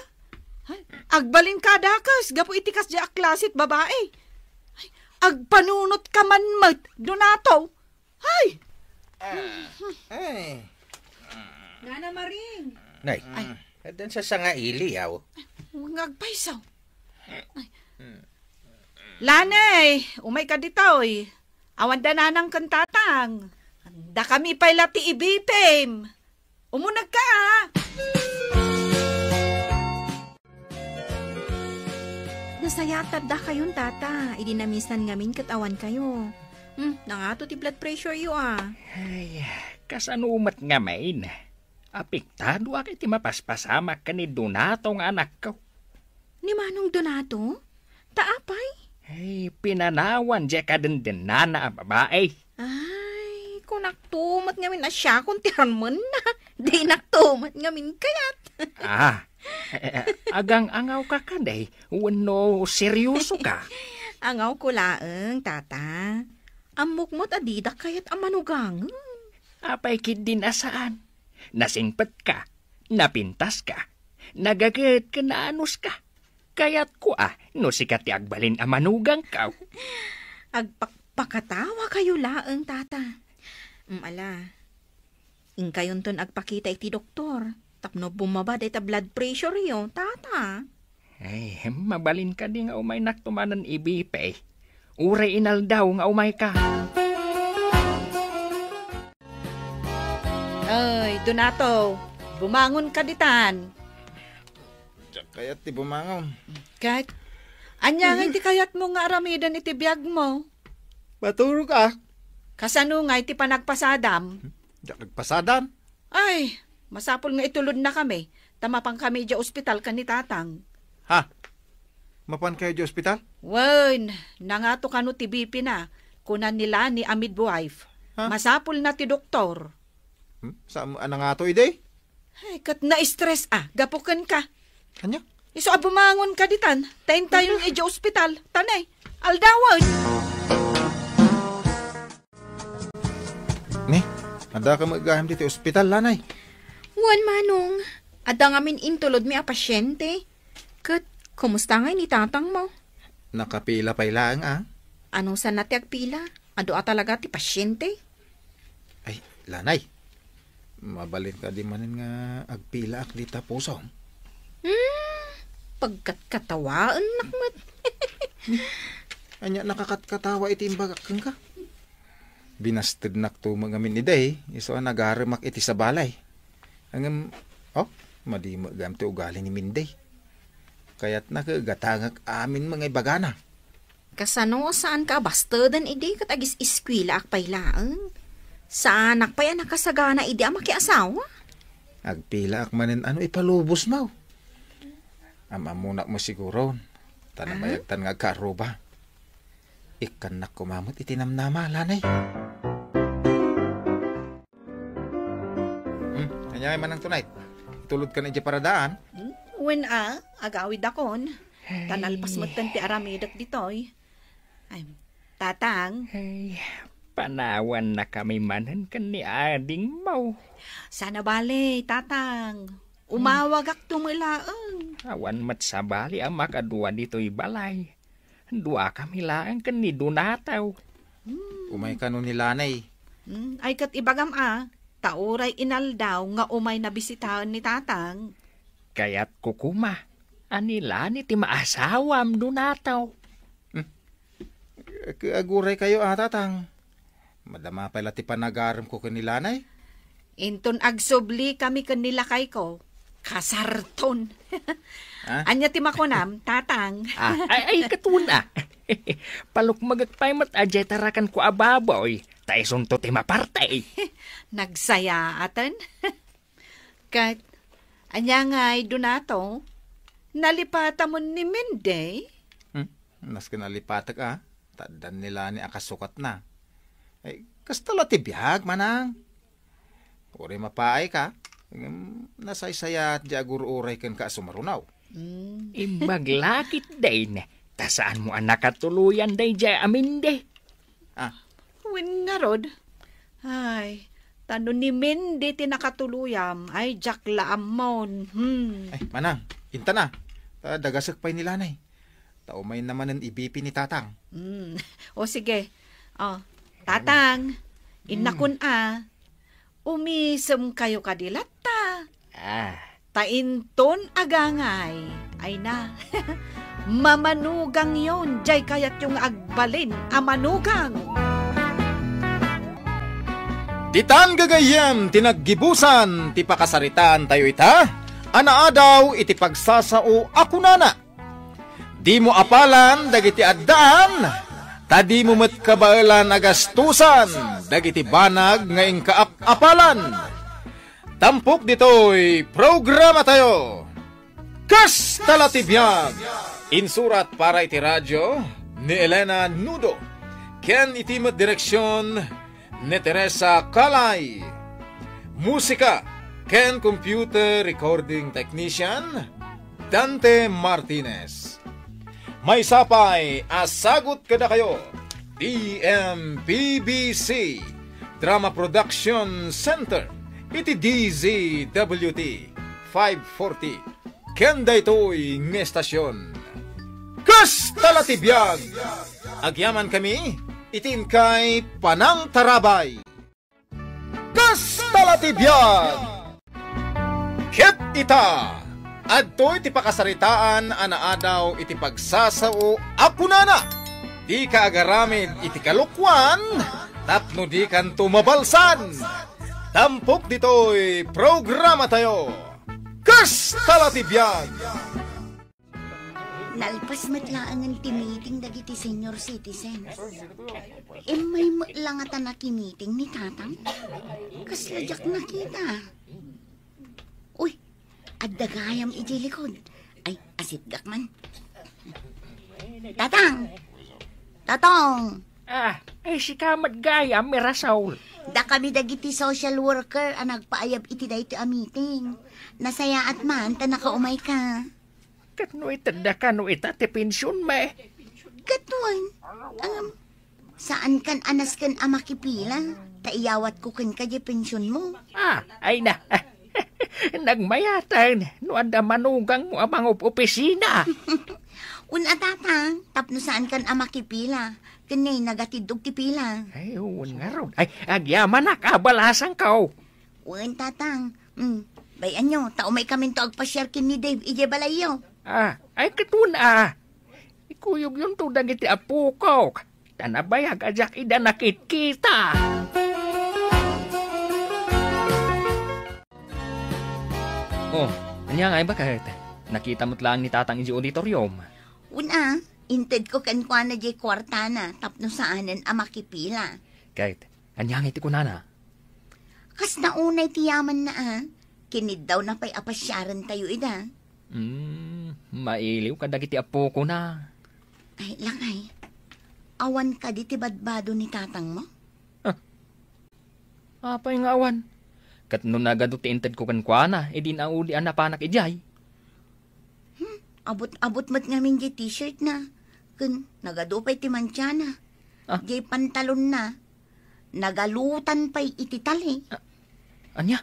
Ay, agbalin ka dakas, gapo itikas di aklasit babae. Ay, agpanunot ka man mat, Donato. Ay! Ay. Nana Maring. Nay, adan sa sanga ili, yaw. Ngagpaisaw. Lanay, umay ka ditoy. Awan da na ng kantatang. Da kami pala ti ibipim. Umunag ka, ha? Nasayatad da kayon, tata. Idinamisan ngamin katawan kayo. Nangato ti blood pressure yu, Ay, kasanumat nga main. Apektado akit ti mapaspasamak ka ni Donato nga anak ko. Ni Manong Donato? Taapay? Ay, pinanawan dya ka din na na babae. Ay, kung naktumat ngamin na siya, kung tiranman na. Di naktumat ngamin kayat. Agang-angaw ka day. Wano, seryoso ka. Angaw ko laeng, tata. Amok mo't adida kayat amanugang. Apay kid din asaan. Nasingpet ka, napintas ka, nagagad ka na anos ka. Kaya't ko no sikat ti agbalin amanugang ka. Agpakatawa kayo laeng, tata. Ala, kayon ton agpakita iti doktor. Tapno bumaba day ta blood pressure yo, tata. Ay, mabalin ka di nga umay naktumanan ibipe. Uray inal daw nga umay ka. Ay, Donato, bumangon ka ditan. Kayat ti bumangon. Kahit, anya nga iti kayat mo nga aramidan iti biyag mo. Matulog ka. Kasano nga iti panagpasadam. Diyak nagpasadan. Ay, masapol nga itulod na kami. Tamapang kami di ospital ka ni tatang. Ha? Mapan kayo di ospital? Wen, nangato ka no ti BP na. Kunan nila ni amid wife. Ha? Masapol na ti doktor. Saan nga to ide? Ay, kat na-stress gapukan ka. Kanya? Iso bumangon ka ditan. Tayin tayong ija ospital. Tanay, aldawan. Ne, anda ka magaham dito ospital, lanay. Wan, Manong. Ada ngamin intulod mi a pasyente. Kat, kumusta nga ni tatang mo? Nakapila pa ilang, Anong sa nati agpila? Ado talaga ti pasyente? Ay, lanay. Mabalin ka di manin nga agpila ak di tapusong. Pagkatkatawaan, nakmat. Anya nakakatkatawa iti imbagakang ka. Binasted nakto mga miniday, iso nagaramak iti sa balay. Hanggang, madi magamti ugali ni Minday. Kaya't nakagatangak amin mga ibagana. Kasano saan ka bastadan idi kat agis iskwila ak pailaan? Saan akpay nakasagana idi ang makiasawa? Agpila ak manin ipalubos mo. Amamunak mo siguro. Tanamayagtan nga karuba. Ikan na kumamot itinamnama, lanay. Kanya manang tonight. Itulod ka na di paradaan. When agawid akon. Tanalpas mo ti aramidak ditoy. Ay, tatang. Ay, panawan na kami manan kan ni ading mau. Sana bale, tatang. Umawag ak tumilaang. Awan mat sabali ang makadua dito'y balay. Dua kami lang kan ni Donataw. Umay ka nun ni lanay. Ay kat ibagam tauray inaldaw nga umay nabisitahan ni tatang. Kaya't kukuma. Anila ni ti maasawam Donataw. Aguray kayo tatang. Madama pala ti panagaram ko kanilanay. Inton agsubli kami kanila kay ko. Kasarton. Anya ti makunam, tatang. Ay katuna. Paluk magagpay mat ajay tarakan ko ababoy. Taison to ti mapartay. Nagsaya atan. Kat, anya nga'y Donato, nalipata mo ni Minday. Nas ka nalipatak Tadan nila ni akasukat na. Ay, kastala ti biyag manang. Uri mapaay ka. Nasaysaya at jagur-uray kan ka sumarunaw. Imaglakit day na. Tasaan mo ang nakatuluyan day jay amin day. Win nga rod. Ay, tano ni Mindy tinakatuluyam. Ay, jak laamon. Ay, manang, inta na. Dagasak pa'y nilanay. Taumay naman ang ibipi ni tatang. O sige. Tatang, inakun umisem kayo kadilata. Tainton agangay. Ay na. Mamanugang yon. Jay kayat yung agbalin. Amanugang. Titan gagayem tinaggibusan ti pakasaritaan tayo ita. Anaa daw iti pagsasao ako nana. Di mo apalan dagiti addaan. Tadi mo met kabailan agastusan. Dagiti banag ngayon kaap-apalan. Tampok dito'y programa tayo. Kas talatibiyag. Insurat para iti radyo ni Elena Nudo. Ken iti met direksyon ni Teresa Calay. Musika ken computer recording technician Dante Martinez. May sapay asagot kada kayo. DMPBC Drama Production Center. Iti DZWT 540. Kenda ito'y ngestasyon. Kas talatibiyag. Agyaman kami, itin kay Panang Tarabay. Kas talatibiyag. Ket ita. Adto'y ti pakasaritaan anaadaw iti pagsasao ako nana. Di ka agaramid iti kalukwan, tapno di kan tumabalsan. Tampok dito'y programa tayo. Kas talatibiyag. Nalpas matlaan ng timiting dagiti senior citizens. May lang ata na kimiting ni tatang. Kasladyak nakita. Uy, addagayam iti likod. Ay, asit gakman. Tatang! Tatang! Ay si kamat gaya, mirasaul. Da kami dagiti social worker ang nagpaayab iti da iti a meeting. Nasaya at man, ta nakaumay ka. Kat no itanda ka no itate pensyon me. Katuan, saan kan anas kan amakipila? Taiyawat ko kan ka di pensyon mo. Ay na. Nagmayatan, no anda manugang mo amang opisina. Una tatang, tapno saan kan amakipila? Kanay nagatidog ti pila. Ay, uwan nga ron. Ay, agyaman na, kabalasang kao. Uwan tatang, bayan nyo, taumay kami to agpasyar kin ni Dave, ije balayo. Ay katun ikuyog yun to dagiti apo ko. Tanabayag ajak ida nakit kita. Anya nga ba kahit? Nakita mo't lang ni tatang iji auditorium. Una, inted ko kan kwa na jay kwartana, tapno saanan amakipila. Kahit, anya nga iti ko nana? Kas naunay tiyaman na kinid daw na pa'y apasyaran tayo ida. Mailiw ka dagiti apo ko na. Ay, langay. Awan ka di tibadbado ni tatang mo? Apay nga awan. Kat no nagado ti inted ko kankwana, edi na uli ang napanak ijay. Abot mat ngamin di t-shirt na. Kun, nagado pa'y ti mantyana. Di pantalon na. Nagalutan pa'y ititali. Anya?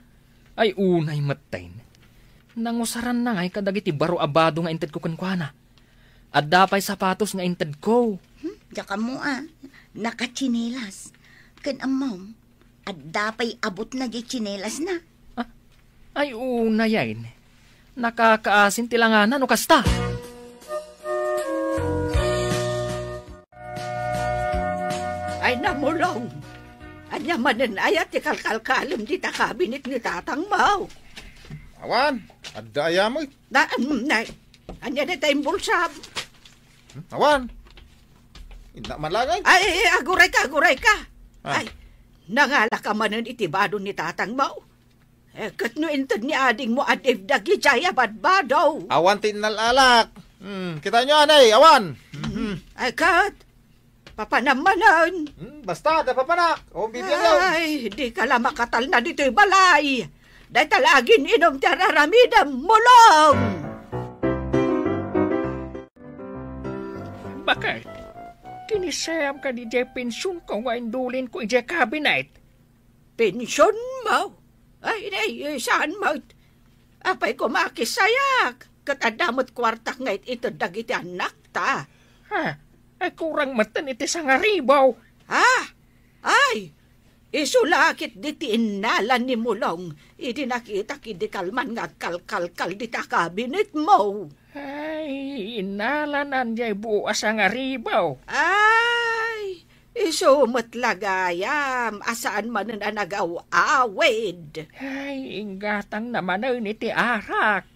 Ay unay matain. Nangusaran na ngay kadagiti baro abado nga inted ko kankwana. At dapay sapatos nga inted ko. Daka mo nakachinelas. Kan amam, at dapay abot na di chinelas na. Ay unay yain. Nakakaasin tilanganan o kasta. Ay namulong. Anya manan ayat ti kalkalkalem di kabinet ni tatang mau. Awan, adaya mo. Anya na tayong bulsab. Awan. Hindi malagay. Ay, aguray ka. Ay, nangala ka manan itibado ni tatang mau. Kat no intad ni ading mo at ifdagi jaya badbado. Awan tinalalak. Kita nyo anay, awan. Ay, kat. Papanamanan. Basta, papanak. O, bibigyan daw. Ay, di ka lang makatal na dito'y balay. Dahil talagin inom tararamidam mulong. Bakit? Kinisayam ka di jay pensyon ko nga indulin ko ijay cabinet. Pensyon mo? Ay, saan mo? Apay ko makisayak. Katadamot kwartak nga ito dagiti anak ta. Ay kurang matan iti sa nga ribaw. Ay, Isulakit di tiinalan ni Mulong. Idi nakita kidikalman nga kalkalkal di ta kabinet mo. Ay, inalanan jay buas ang aribaw. Ay, isumat lagayam. Asaan man na nagaw-awid. Ay, inggatang naman ay niti arak.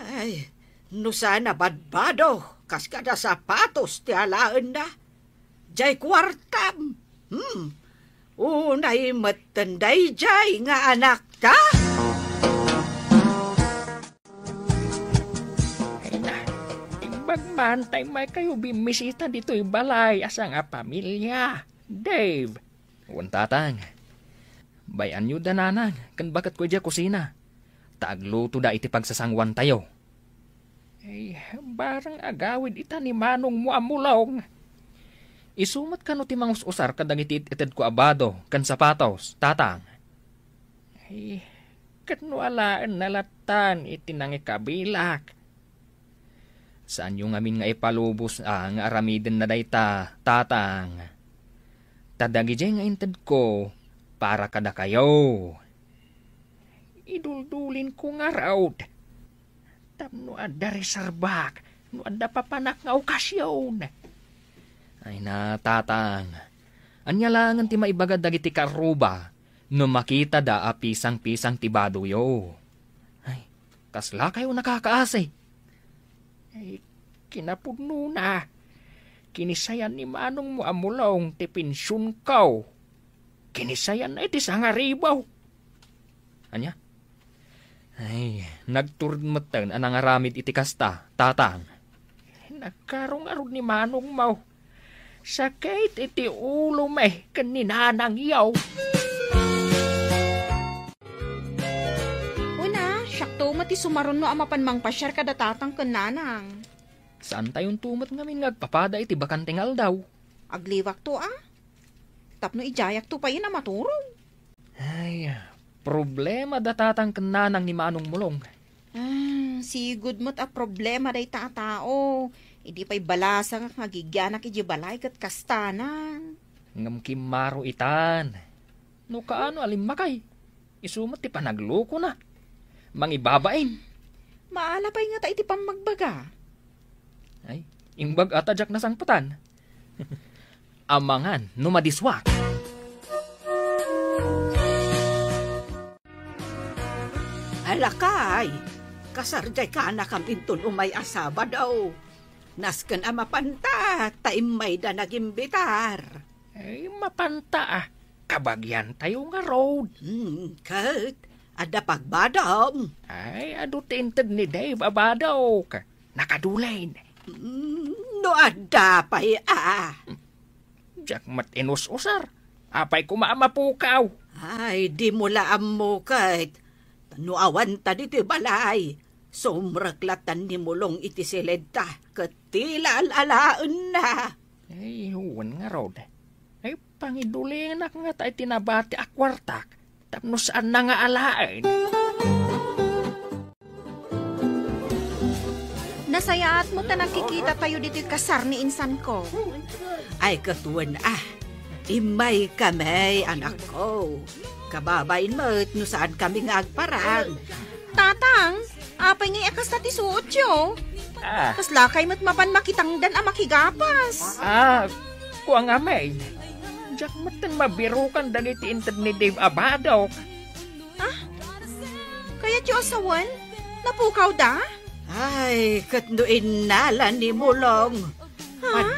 Ay, no sana badbado. Kas kada sapatos ti alaan na. Jay kwartam. Unay matanday jay nga anak ta. Magmantay may kayo bimisita dito'y balay asa nga pamilya. Dave. Tatang. Bayan nyo dananang, kan bakat ko dya kusina. Taagluto da iti pagsasangwan tayo. Ay, barang agawid ita ni manong mo amulong. Isumat ka no ti mangus-usar kadag iti ited ko abado, kan sapatos, tatang. Ay, kano alaan nalatan iti nangikabilak. Saan yung amin nga ipalubos ang aramiden na dayta, tatang? Tadagi nga inted ko para kada kayo. Iduldulin ko nga raud. Tapno ada resarbak, no ada papanak nga okasyon. Ay na, tatang. Anya langan ti maibagad dagiti karuba no makita da a pisang-pisang ti baduyo. Ay, kasla kayo nakakaasi. Ay, kinapudno na. Kinisayan ni manong mo amulong ti pensyon kaw. Kinisayan na iti sangaribaw. Anya? Ay, nagturmatan anang aramid iti kasta, tatang. Nagkarong arod ni manong mo. Sakit iti ulo may kaninanang yaw. Sakto mati sumaron no amapan mang pasyar kada tatang kananang. Saan tayong tumat ngamin ngagpapada iti bakantingal daw? Agliwak to Tapno ijayak to pa yun na maturong. Ay, problema da tatang kananang ni manong mulong. Sigud mo't a problema day tao. Idi pa'y balasa nga ngagigyanak iji balay kat kastanan. Ngam kimaro itan. No kaano alimakay. Isumat ti panagloko na. Mangibabain. Maalapay nga ta iti pamagbaga. Ay, imbag atajak na sangpatan. Amangan, numadiswak. Alakay, kasarjay ka na kaminton umay asaba daw. Nasken amapanta, taimay da nagimbitar. Ay, mapanta kabagyan tayo nga road. Kat, ada pagbadam. Ay, adu tinted ni Dave abadaw ka. Nakadulain. No ada pa'y Diyak mat inus-usar. Apay kumaamapukaw. Ay, di mo laam mo kahit. No awan ta diti balay. Sumraklatan ni mulong iti sileda. Katila alalaan na. Ay, huwan nga road. Ay, pangidulinak nga tayo tinabati akwartak. Tapno saan na nga alain? Nasayaat mo ta nakikita tayo dito kasar ni insan ko. Ay katuan imay kami anak ko. Kababain mo't no saan kami nga agparang. Tatang, apay ngay akas tati suotyo. Kaslakay mo't mapan makitangdan a makigapas. Kuang amay. Diyak matan mabirukan dagiti inted ni Dave Abadaw. Kaya tiyo asawan? Napukaw da? Ay, katnuin nalan ni mulong.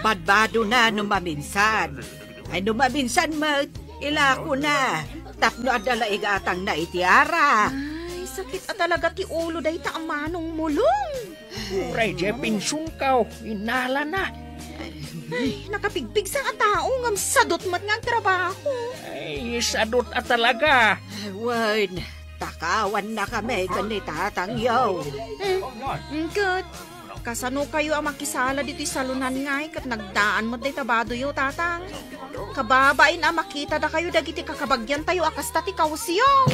Badbado na numaminsan. Ay numaminsan mo't ilako na. Tapno adala igatang na itiara. Ay, sakit talaga ti ulo day ta amanong mulong. Uray, Jepin sungkaw. Inala na. Ay, nakapigpig sa tao ngam sadot mat nga trabaho. Ay, sadot at talaga. Wan, takawan na kami kanitatang yaw. Good. Kasano kayo ang makisala dito sa lunan ngay kat nagdaan mo day tabado yo tatang. Kababain ang makita da kayo dagiti kakabagyan tayo akas tati kausiyong.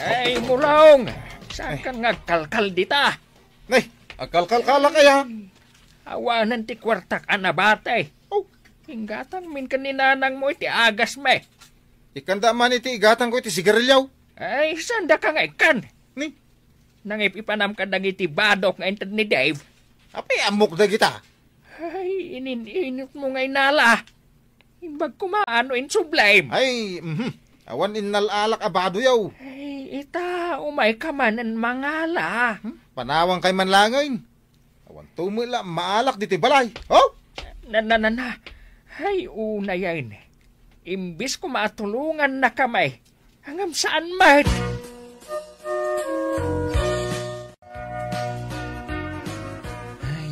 Ay, mulong. Saan kang nagkalkal dita? Nay, akalkalkala kaya. Awanan ti kwartak anabatay. Hinggatan min kaninanang mo iti agas may. Ikanda man iti igatan ko iti sigarilyaw. Ay, sanda ka nga ikan. Ni, Nangipipanam ka dagiti badok nga intad ni Dave. api amok da kita. Ay, ininit mo nga inala. Imbag kumaano in sublime. Ay, awan innalalak abado yaw. Ay, ita, umay ka man ang mangala. Panawang kay manlangain. Awan tumula maalak diti balay. Oh? Na. Ay, una yan. Imbis ko matulungan na kamay. Hanggang saan mat? Ay,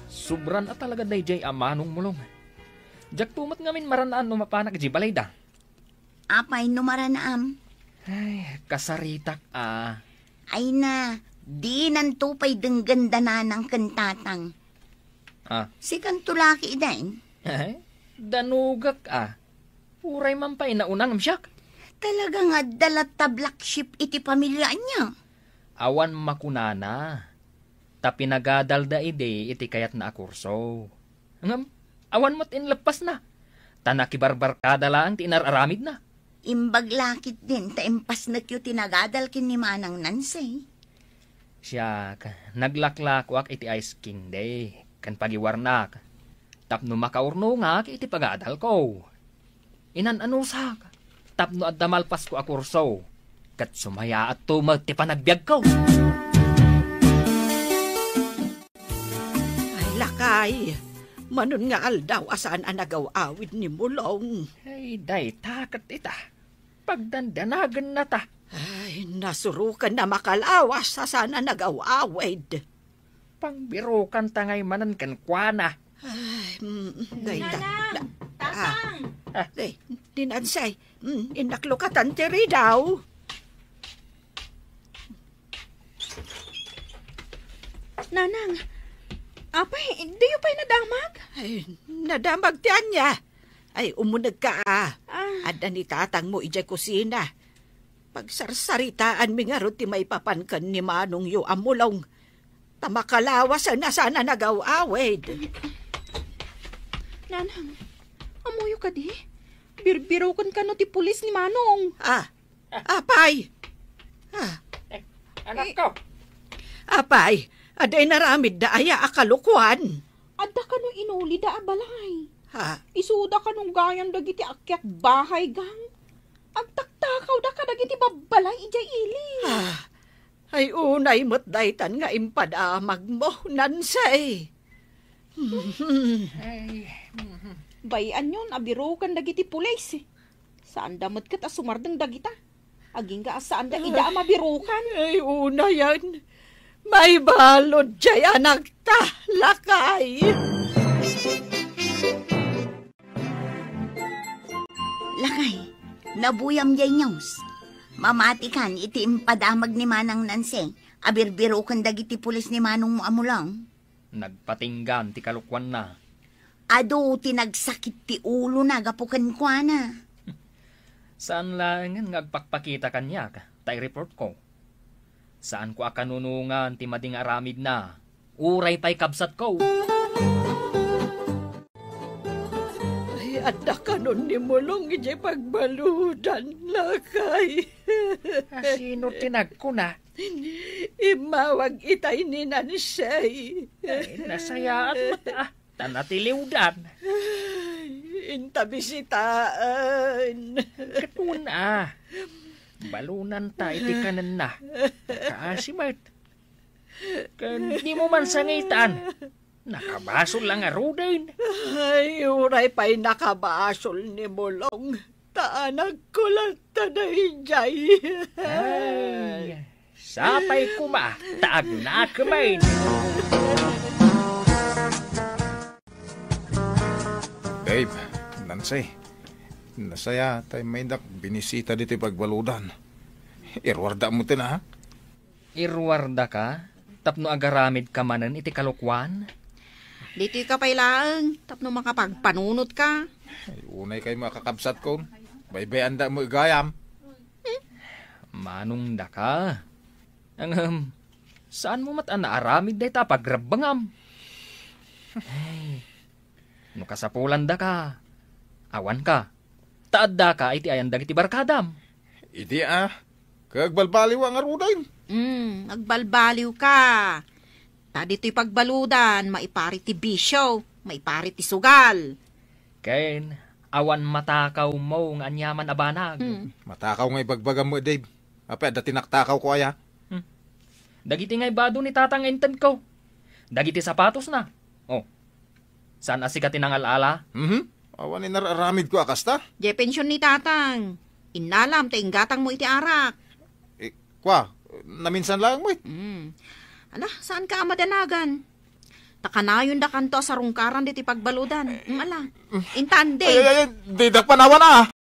sobran at talaga dayjay amanong mulong. Jak tumat ngamin maranaan numapanak di balay da. Apay numaranaam. Ay, kasaritak Ay na, di nantupay deng ganda na ng kantatang. Si kantulaki din. Ay, danugak Uray man pa inaunang siyak. Talaga nga dalat ta black ship iti pamilya niya. Awan makunana. Ta pinagadalda ide iti kayat na akurso. Ngam, awan mo't inlepas na. Ta nakibarbarkada lang ti inararamid na. Imbag lakit din ta impas na kyo tinagadal kin ni Manang Nansay. Siyak, naglaklakwak iti ice king day. Kan pagiwarnak. Tapno makaurno nga iti pagadal ko. Inanusak. Tapno at damalpas ko akurso. Kat sumaya at tumag ti panagbiag ko. Ay, lakay. Manon nga aldaw asaan ang nagaw-awid ni Mulong. Ay, day, takat ita. Pagdandanagan na ta. Ay, nasurukan na makalawas asaan ang nagaw-awid. Pangbirukan tangay manan kan kuana. Ay, dinansay, inaklukatan tiri daw. Nanang, apay, di yung pa'y nadamag? Ay, nadamag tiyan niya. Ay, umunag ka Ada ni tatang mo ijay kusina. Pagsarsaritaan mi nga ro ti may papankan ni Manong yu amulong. Tamakalawas na sana nagaw-awid. Nanang, amuyo ka di? Birbirokon ka no ti pulis ni Manong. Apay. Anak ko. Apay, aday naramid da aya akalukuan. Adda ka no inuli da abalay. Ha? Isuda ka nung gayan dagiti akyat bahay gang. Agtaktakaw da ka dagiti babalay ijay ili. Ay unay mo't daytan nga impadamag mo, Nansay. Bayan yun, abirokan dagiti pulis. Saan damot kat asumardang dagita? Aging ka saan da ida mabirokan? Ay una yan. May balod jay anak ta, lakay. Lakay, nabuyam jay news. Mamatikan iti impadamag ni Manang Nansay. Abirbirukan dagiti pulis ni Manong mo amulang. Nagpatinggan ti kalukwan na. Ado tinagsakit ti ulo na gapukan kwa na. Saan lang ngagpakpakita kanya tay report ko. Saan ko akanunungan ti mading aramid na. Uray pa'y kabsat ko. Ay, adda ka nun ni Mulong ijay pagbaludan, lakay. Sino tinag ko na? Imawag itay ni Nansay. Ay, nasayaan mata. Tanatiliwdan. Intabisitaan. Katuna. Balunan ta iti kanan na. Kaasimat. Di mo man sangitan. Nakabasol lang arudain. Ay, uray pa'y nakabasol ni Mulong. Taanag ko lang tanay jay. Ay, sapay kuma. Taag na kumain. Dave, Nansay, nasaya tayo may binisita dito pagbaludan. Irwarda mo tin, ha? Irwarda ka? Tapno agaramid ka manan iti kalukwan? Dito ka pailang, tapno makapagpanunot ka. Ay, unay kayo makakabsat ko. Baybayan da mo igayam. Manong da ka? Ang, saan mo mata naaramid day ta pagrabangam? Ay, No kasapulan da ka. Awan ka. Taad da ka iti ayan dagiti barkadam. Idi kagbalbaliw ang arudain. Agbalbaliw ka. Ta dito'y pagbaludan, maipari ti bisyo, maipari ti sugal. Kain, awan matakaw mo nga anyaman abanag. Matakaw nga ibagbagam mo, Dave. Apay, da tinaktakaw ko aya. Dagiti nga ibado ni tatang intad ko. Dagiti sapatos na. Oh, saan asika tinangalala? Awan inararamid ko akasta. Di pensyon ni tatang. Inalam, tainggatang mo iti arak. Naminsan lang mo Ala, saan ka madanagan? Takanayon da kanto sa rungkaran diti pagbaludan. Ala, intande. Di da panawan